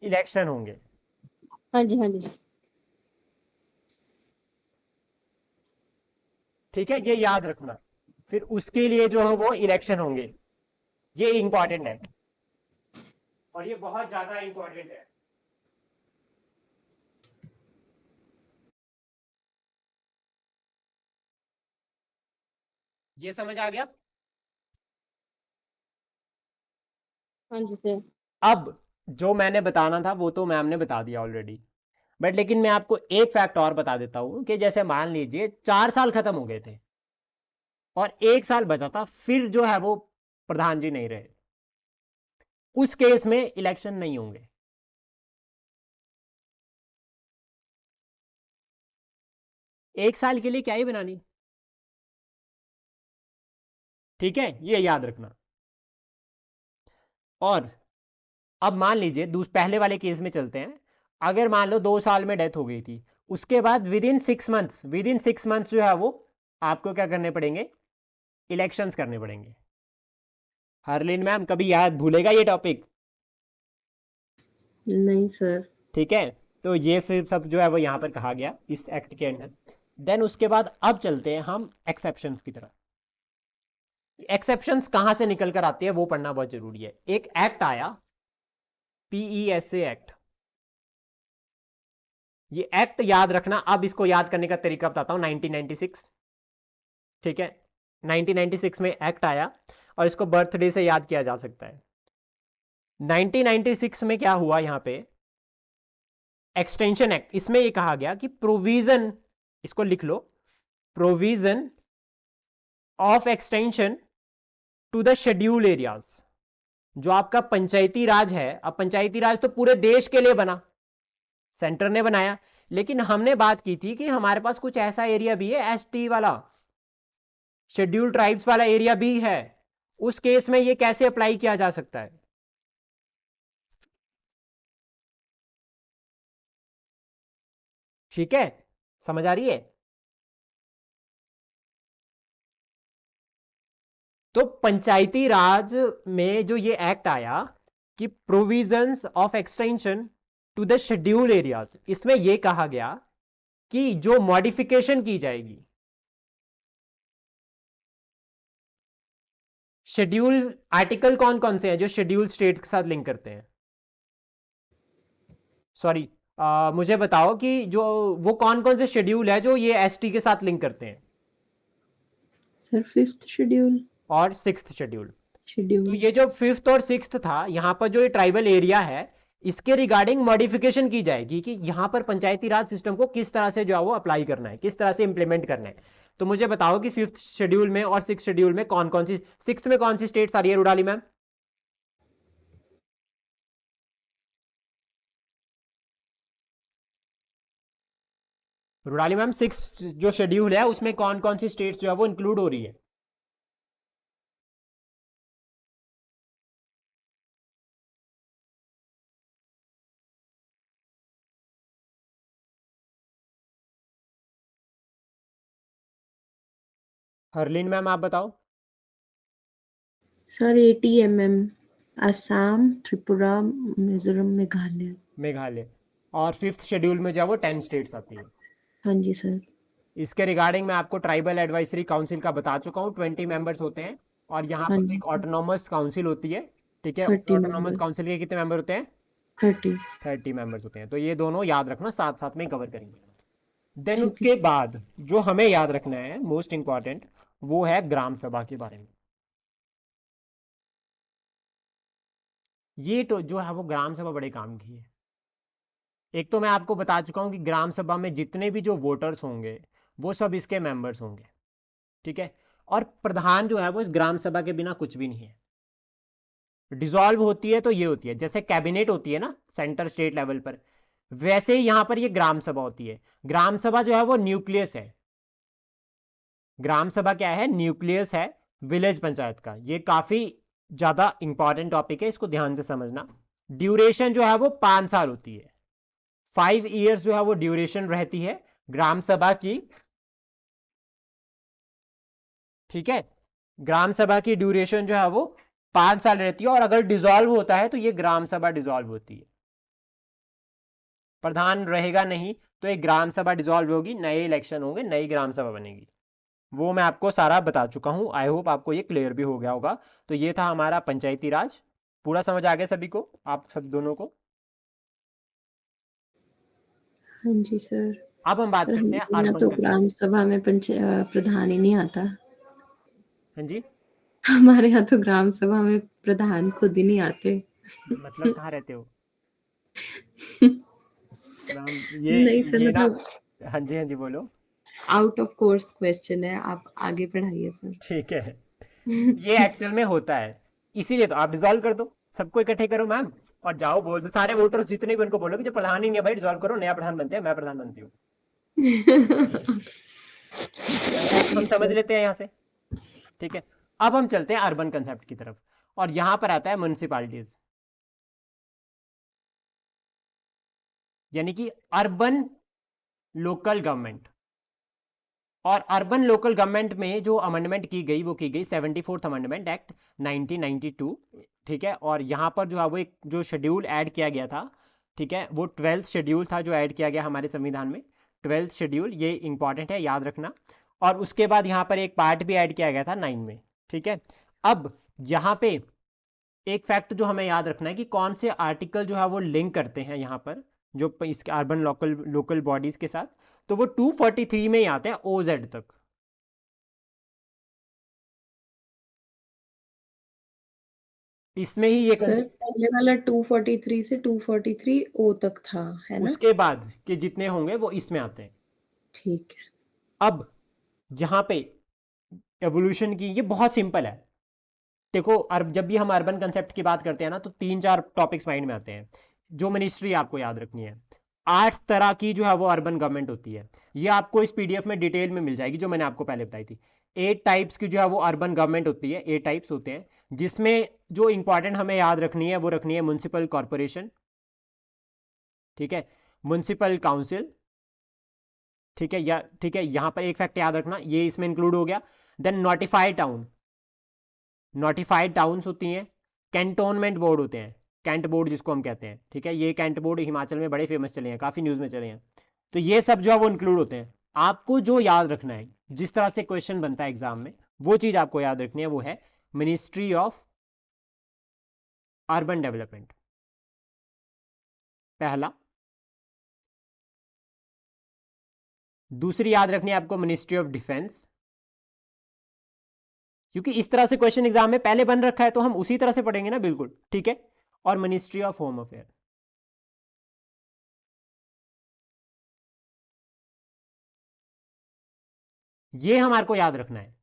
इलेक्शन होंगे। हाँ जी, हाँ जी। ठीक है, ये याद रखना, फिर उसके लिए जो है वो इलेक्शन होंगे। ये इंपॉर्टेंट है और ये बहुत ज्यादा इंपॉर्टेंट है। ये समझ आ गया। हाँ जी सर। अब जो मैंने बताना था वो तो मैम ने बता दिया ऑलरेडी, बट लेकिन मैं आपको एक फैक्ट और बता देता हूं कि जैसे मान लीजिए 4 साल खत्म हो गए थे और 1 साल बचा था, फिर जो है वो प्रधान जी नहीं रहे, उस केस में इलेक्शन नहीं होंगे। 1 साल के लिए क्या ही बनानी। ठीक है, ये याद रखना। और अब मान लीजिए पहले वाले केस में चलते हैं। अगर मान लो 2 साल में डेथ हो गई थी, उसके बाद विद इन 6 मंथ्स जो है वो आपको क्या करने पड़ेंगे, इलेक्शंस करने पड़ेंगे। हरलीन मैम कभी याद भूलेगा ये टॉपिक? नहीं सर। ठीक है, तो ये सब जो है वो यहाँ पर कहा गया इस एक्ट के अंदर। देन उसके बाद अब चलते हैं हम एक्सेप्शंस की तरफ। एक्सेप्शंस कहां से निकल कर आती है वो पढ़ना बहुत जरूरी है। एक एक्ट आया, PESA एक्ट। ये एक्ट याद रखना। अब इसको याद करने का तरीका बताता हूं। 1996, ठीक है, 1996 में एक्ट आया और इसको बर्थडे से याद किया जा सकता है। 1996 में क्या हुआ, यहां पे एक्सटेंशन एक्ट। इसमें यह कहा गया कि प्रोविजन, इसको लिख लो, provision of extension to the schedule areas. जो आपका पंचायती राज है, अब पंचायती राज तो पूरे देश के लिए बना, सेंटर ने बनाया, लेकिन हमने बात की थी कि हमारे पास कुछ ऐसा एरिया भी है, ST वाला, शेड्यूल ट्राइब्स वाला एरिया भी है। उस केस में ये कैसे अप्लाई किया जा सकता है? ठीक है, समझ आ रही है? तो पंचायती राज में जो ये एक्ट आया कि provisions of extension to the schedule areas, इसमें यह कहा गया कि जो मॉडिफिकेशन की जाएगी, शेड्यूल आर्टिकल कौन कौन से हैं जो शेड्यूल स्टेट्स के साथ लिंक करते हैं? सॉरी, मुझे बताओ कि जो वो कौन कौन से शेड्यूल है जो ये ST के साथ लिंक करते हैं? सर 5th शेड्यूल और 6th शेड्यूल। तो शेड्यूल। ये जो 5th और 6th था, यहां पर जो ये ट्राइबल एरिया है, इसके रिगार्डिंग मॉडिफिकेशन की जाएगी कि यहां पर पंचायती राज सिस्टम को किस तरह से जो है वो अप्लाई करना है, किस तरह से इंप्लीमेंट करना है। तो मुझे बताओ कि 5th शेड्यूल में और 6th शेड्यूल में कौन कौन सी, 6th में कौन सी स्टेट्स आ रही है रुडाली मैम? रुडाली मैम 6th जो शेड्यूल है उसमें कौन कौन सी स्टेट्स जो है वो इंक्लूड हो रही है? हरलीन मैम आप बताओ। सर 80 असम, त्रिपुरा, मिजोरम, मेघालय। मेघालय। और 5th शेड्यूल में जो है वो 10 स्टेट्स आती है। हाँ जी सर। इसके रिगार्डिंग मैं आपको ट्राइबल एडवाइजरी काउंसिल का बता चुका हूँ, 20 मेंबर्स होते हैं। और यहाँ हाँ पर जी एक सर। ऑटोनॉमस काउंसिल होती है। ठीक है, 30 ऑटोनॉमस मेंबर। काउंसिल के कितने मेंबर होते हैं? 30। 30 मेंबर्स होते हैं। तो ये दोनों याद रखना, साथ साथ में कवर करेंगे। देन ठीक है उसके सर। बाद जो हमें याद रखना है मोस्ट इंपॉर्टेंट, वो है ग्राम सभा के बारे में। ये तो जो है वो ग्राम सभा बड़े काम की है। एक तो मैं आपको बता चुका हूं कि ग्राम सभा में जितने भी जो वोटर्स होंगे वो सब इसके मेंबर्स होंगे। ठीक है, और प्रधान जो है वो इस ग्राम सभा के बिना कुछ भी नहीं है। डिसॉल्व होती है तो ये होती है, जैसे कैबिनेट होती है ना सेंटर स्टेट लेवल पर, वैसे ही यहां पर ये ग्राम सभा होती है। ग्राम सभा जो है वो न्यूक्लियस है। ग्राम सभा क्या है? न्यूक्लियस है विलेज पंचायत का। ये काफी ज्यादा इंपॉर्टेंट टॉपिक है, इसको ध्यान से समझना। ड्यूरेशन जो है वो 5 साल होती है। 5 इयर्स जो है वो ड्यूरेशन रहती है ग्राम सभा की। ठीक है, ग्राम सभा की ड्यूरेशन जो है वो 5 साल रहती है। और अगर डिसॉल्व होता है तो ये ग्राम सभा डिसॉल्व होती है। प्रधान रहेगा नहीं तो एक ग्राम सभा डिसॉल्व होगी, नए इलेक्शन होंगे, नई ग्राम सभा बनेगी। वो मैं आपको सारा बता चुका हूं। आई होप आपको ये क्लियर भी हो गया होगा। तो ये था हमारा पंचायती राज। पूरा समझ आ गया सभी को, आप सब दोनों को? हाँ जी सर। अब हम बात सर करते हैं हमारे यहाँ अर्बन तो कल्चर। ग्राम सभा में प्रधान ही नहीं आता। हाँ जी, हमारे यहाँ तो ग्राम सभा में प्रधान खुद ही नहीं आते। मतलब कहाँ रहते हो मैम? नहीं सर, ये ना, मतलब हाँ जी हाँ जी बोलो। आउट ऑफ कोर्स क्वेश्चन है, आप आगे पढ़ाइए सर। ठीक है, ये एक्चुअल में होता है, इसीलिए तो आप डिसॉल्व कर दो, सबको इकट्ठे करो मैम, और जाओ बोल दो सारे वोटर्स जितने भी, उनको बोलो कि जो प्रधान ही नहीं है भाई डिसॉल्व करो, नया प्रधान बनते हैं, मैं प्रधान बनती हूँ। कंसेप्ट हम जी समझ सर। लेते हैं यहाँ से, ठीक है। अब हम चलते हैं अर्बन कंसेप्ट की तरफ, और यहाँ पर आता है म्युनिसिपैलिटीज, यानी कि अर्बन लोकल गवर्नमेंट। और अर्बन लोकल गवर्नमेंट में जो अमेंडमेंट की गई वो की गई 74th अमेंडमेंट एक्ट 1992, ठीक है। और यहाँ पर जो है वो एक जो शेड्यूल ऐड किया गया था, ठीक है, वो 12th शेड्यूल था जो ऐड किया गया हमारे संविधान में। 12th शेड्यूल, ये इंपॉर्टेंट है, याद रखना। और उसके बाद यहाँ पर एक पार्ट भी ऐड किया गया था 9 में, ठीक है। अब यहाँ पे एक फैक्ट जो हमें याद रखना है कि कौन से आर्टिकल जो है वो लिंक करते हैं यहाँ पर जो इसके अर्बन लोकल लोकल बॉडीज के साथ, तो वो 243 में ही आते हैं ओजेड तक। इसमें ही ये सर पहले वाला 243 से 243 ओ तक था, है ना? उसके बाद के जितने होंगे वो इसमें आते हैं। ठीक है। अब यहाँ पे एवोल्यूशन की ये बहुत सिंपल है। देखो जब भी हम अर्बन कंसेप्ट की बात करते हैं ना, तो 3-4 टॉपिक्स माइंड में आते हैं जो मिनिस्ट्री आपको याद रखनी है। 8 तरह की जो है वो अर्बन गवर्नमेंट होती है, ये आपको इस पीडीएफ में डिटेल में मिल जाएगी जो मैंने आपको पहले बताई थी। 8 टाइप्स की जो है वो अर्बन गवर्नमेंट होती है, 8 टाइप्स होते हैं, जिसमें जो इंपॉर्टेंट हमें याद रखनी है वो रखनी है म्युनिसिपल कॉरपोरेशन, ठीक है, म्युनिसिपल काउंसिल, ठीक है, या ठीक है, यहां पर एक फैक्ट याद रखना, ये इसमें इंक्लूड हो गया। Then notified town, notified towns होती हैं। कैंटोनमेंट बोर्ड होते हैं, कैंट बोर्ड जिसको हम कहते हैं, ठीक है, ये कैंट बोर्ड हिमाचल में बड़े फेमस चले हैं, काफी न्यूज में चले हैं। तो ये सब जो है वो इंक्लूड होते हैं। आपको जो याद रखना है, जिस तरह से क्वेश्चन बनता है एग्जाम में, वो चीज आपको याद रखनी है, वो है मिनिस्ट्री ऑफ अर्बन डेवलपमेंट, पहला। दूसरी याद रखनी है आपको मिनिस्ट्री ऑफ डिफेंस, क्योंकि इस तरह से क्वेश्चन एग्जाम में पहले बन रखा है तो हम उसी तरह से पढ़ेंगे ना, बिल्कुल, ठीक है। और मिनिस्ट्री ऑफ होम अफेयर। ये हमारे को याद रखना है।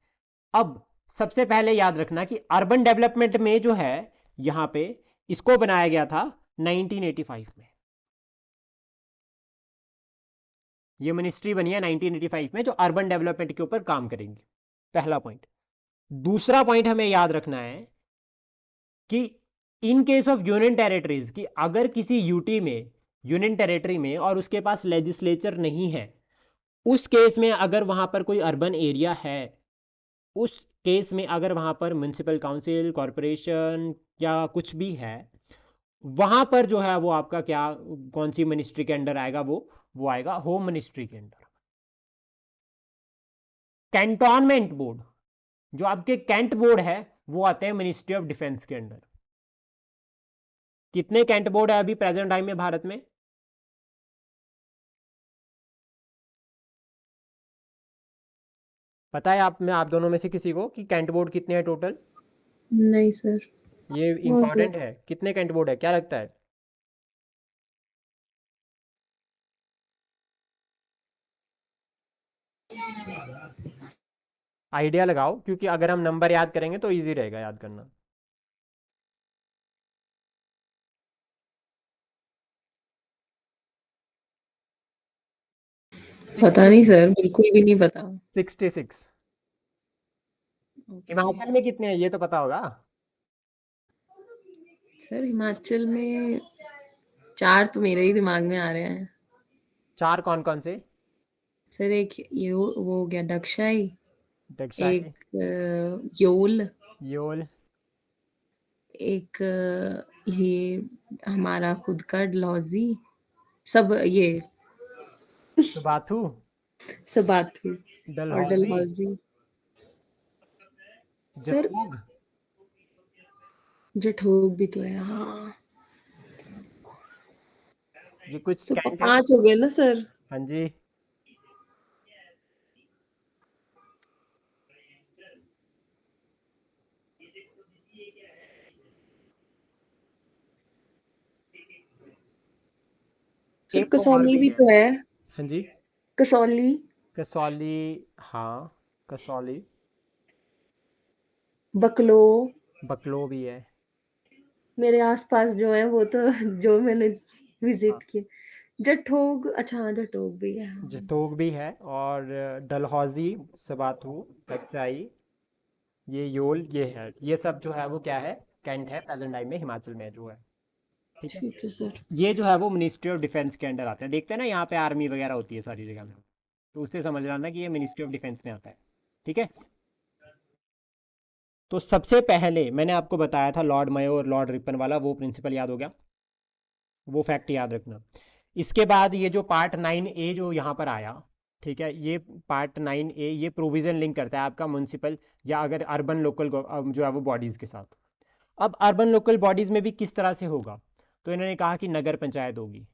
अब सबसे पहले याद रखना कि अर्बन डेवलपमेंट में जो है यहां पे इसको बनाया गया था 1985 में, ये मिनिस्ट्री बनी है 1985 में जो अर्बन डेवलपमेंट के ऊपर काम करेंगी, पहला पॉइंट। दूसरा पॉइंट हमें याद रखना है कि in case of union territories, कि अगर किसी यूटी में, यूनियन टेरिटरी में, और उसके पास लेजिस्लेचर नहीं है, उस केस में अगर वहां पर कोई अर्बन एरिया है, उस केस में अगर वहां पर म्युनिसिपल काउंसिल, कॉरपोरेशन या कुछ भी है, वहां पर जो है वो आपका क्या, कौन सी मिनिस्ट्री के अंडर आएगा, वो आएगा होम मिनिस्ट्री के अंडर। कैंटोनमेंट बोर्ड, जो आपके कैंट बोर्ड है, वो आते हैं मिनिस्ट्री ऑफ डिफेंस के अंडर। कितने कैंट बोर्ड है अभी प्रेजेंट टाइम में भारत में? पता है आप दोनों में से किसी को कि कैंट बोर्ड कितने हैं टोटल? नहीं सर। ये मुझे इंपॉर्टेंट है, कितने कैंट बोर्ड है, क्या लगता है? आइडिया लगाओ, क्योंकि अगर हम नंबर याद करेंगे तो इजी रहेगा याद करना। पता नहीं सर, बिल्कुल भी नहीं पता। 66। ओके। हिमाचल में कितने हैं ये तो पता होगा। सर हिमाचल में 4 तो मेरे ही दिमाग में आ रहे हैं। 4 कौन कौन से? सर एक ये वो हो गया दक्षाई, दक्षाई, एक योल, योल, एक ये हमारा खुद का डलहौजी, सब ये सुबाथू, सबाथू और डलहौजी, डलहौजी। सर जखोग। जठोग भी तो है, हाँ। ये कुछ सर कैंट है। 5 हो गए ना सर? हाँ जी। सर एक और कसौली भी भी है। तो है। हाँ जी। कसौली, कसौली, हाँ, कसौली, बकलो, बकलो भी है। मेरे आसपास जो है वो तो जो मैंने हाँ, विजिट किए। जटोग, अच्छा हाँ, जटोग भी है, हाँ। जतोग भी है, और डलहौजी, सबाथू, कच्चाई, ये योल, ये है, ये सब जो है वो क्या है, कैंट है, प्रेजेंट टाइम में हिमाचल में जो है। ठीक है, ठीक है सर। ये जो है वो मिनिस्ट्री ऑफ डिफेंस के अंडर आते हैं। देखते हैं ना यहाँ पे आर्मी वगैरह होती है सारी जगह में, तो उससे समझ लेना कि ये मिनिस्ट्री ऑफ डिफेंस में आता है। ठीक है, तो सबसे पहले मैंने आपको बताया था लॉर्ड मयो और लॉर्ड रिपन वाला, वो प्रिंसिपल याद हो गया, वो फैक्ट याद रखना। इसके बाद ये जो पार्ट 9A जो यहाँ पर आया, ठीक है, ये पार्ट 9A ये प्रोविजन लिंक करता है आपका म्यूनसिपल या अगर अर्बन लोकल जो है वो बॉडीज के साथ। अब अर्बन लोकल बॉडीज में भी किस तरह से होगा, तो इन्होंने कहा कि नगर पंचायत होगी,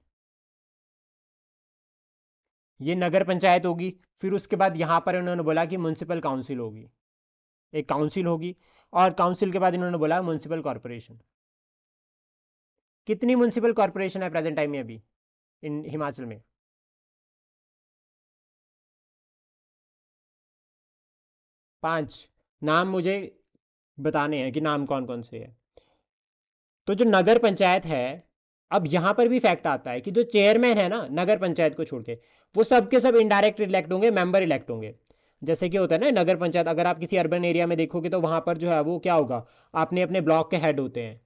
ये नगर पंचायत होगी। फिर उसके बाद यहाँ पर इन्होंने बोला कि म्यूनसिपल काउंसिल होगी, एक काउंसिल होगी, और काउंसिल के बाद इन्होंने बोला म्यूनसिपल कॉर्पोरेशन। कितनी म्यूनसिपल कॉर्पोरेशन है प्रेजेंट टाइम में अभी इन हिमाचल में? 5 नाम मुझे बताने हैं कि नाम कौन कौन से है। तो जो नगर पंचायत है, अब यहां पर भी फैक्ट आता है कि जो चेयरमैन है ना नगर पंचायत को छोड़ के, वो सब के सब इनडायरेक्ट इलेक्ट होंगे, मेंबर इलेक्ट होंगे। जैसे कि होता है ना नगर पंचायत, अगर आप किसी अर्बन एरिया में देखोगे तो वहां पर जो है वो क्या होगा, आपने अपने ब्लॉक के हेड होते हैं,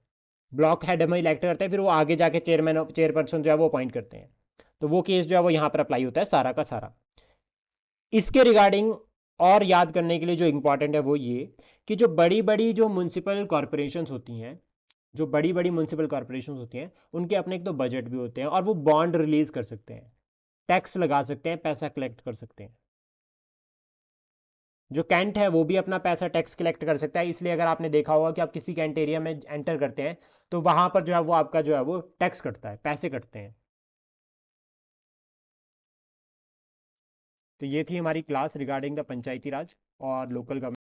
ब्लॉक हेड में इलेक्ट करते हैं, फिर वो आगे जाके चेयरमैन चेयरपर्सन जो है वो अपॉइंट करते हैं। तो वो केस जो है वो यहाँ पर अप्लाई होता है सारा का सारा। इसके रिगार्डिंग और याद करने के लिए जो इंपॉर्टेंट है वो ये, कि जो बड़ी बड़ी जो म्यूनसिपल कॉरपोरेशंस होती हैं, जो बड़ी बड़ी म्यूनसिपल कॉरपोरेशन होती हैं, उनके अपने एक तो बजट भी होते हैं, और वो बॉन्ड रिलीज कर सकते हैं, टैक्स लगा सकते हैं, पैसा कलेक्ट कर सकते हैं। जो कैंट है वो भी अपना पैसा टैक्स कलेक्ट कर सकता है, इसलिए अगर आपने देखा होगा कि आप किसी कैंट एरिया में एंटर करते हैं तो वहां पर जो है वो आपका जो है वो टैक्स कटता है, पैसे कटते हैं। तो ये थी हमारी क्लास रिगार्डिंग द पंचायती राज और लोकल गवर्नमेंट।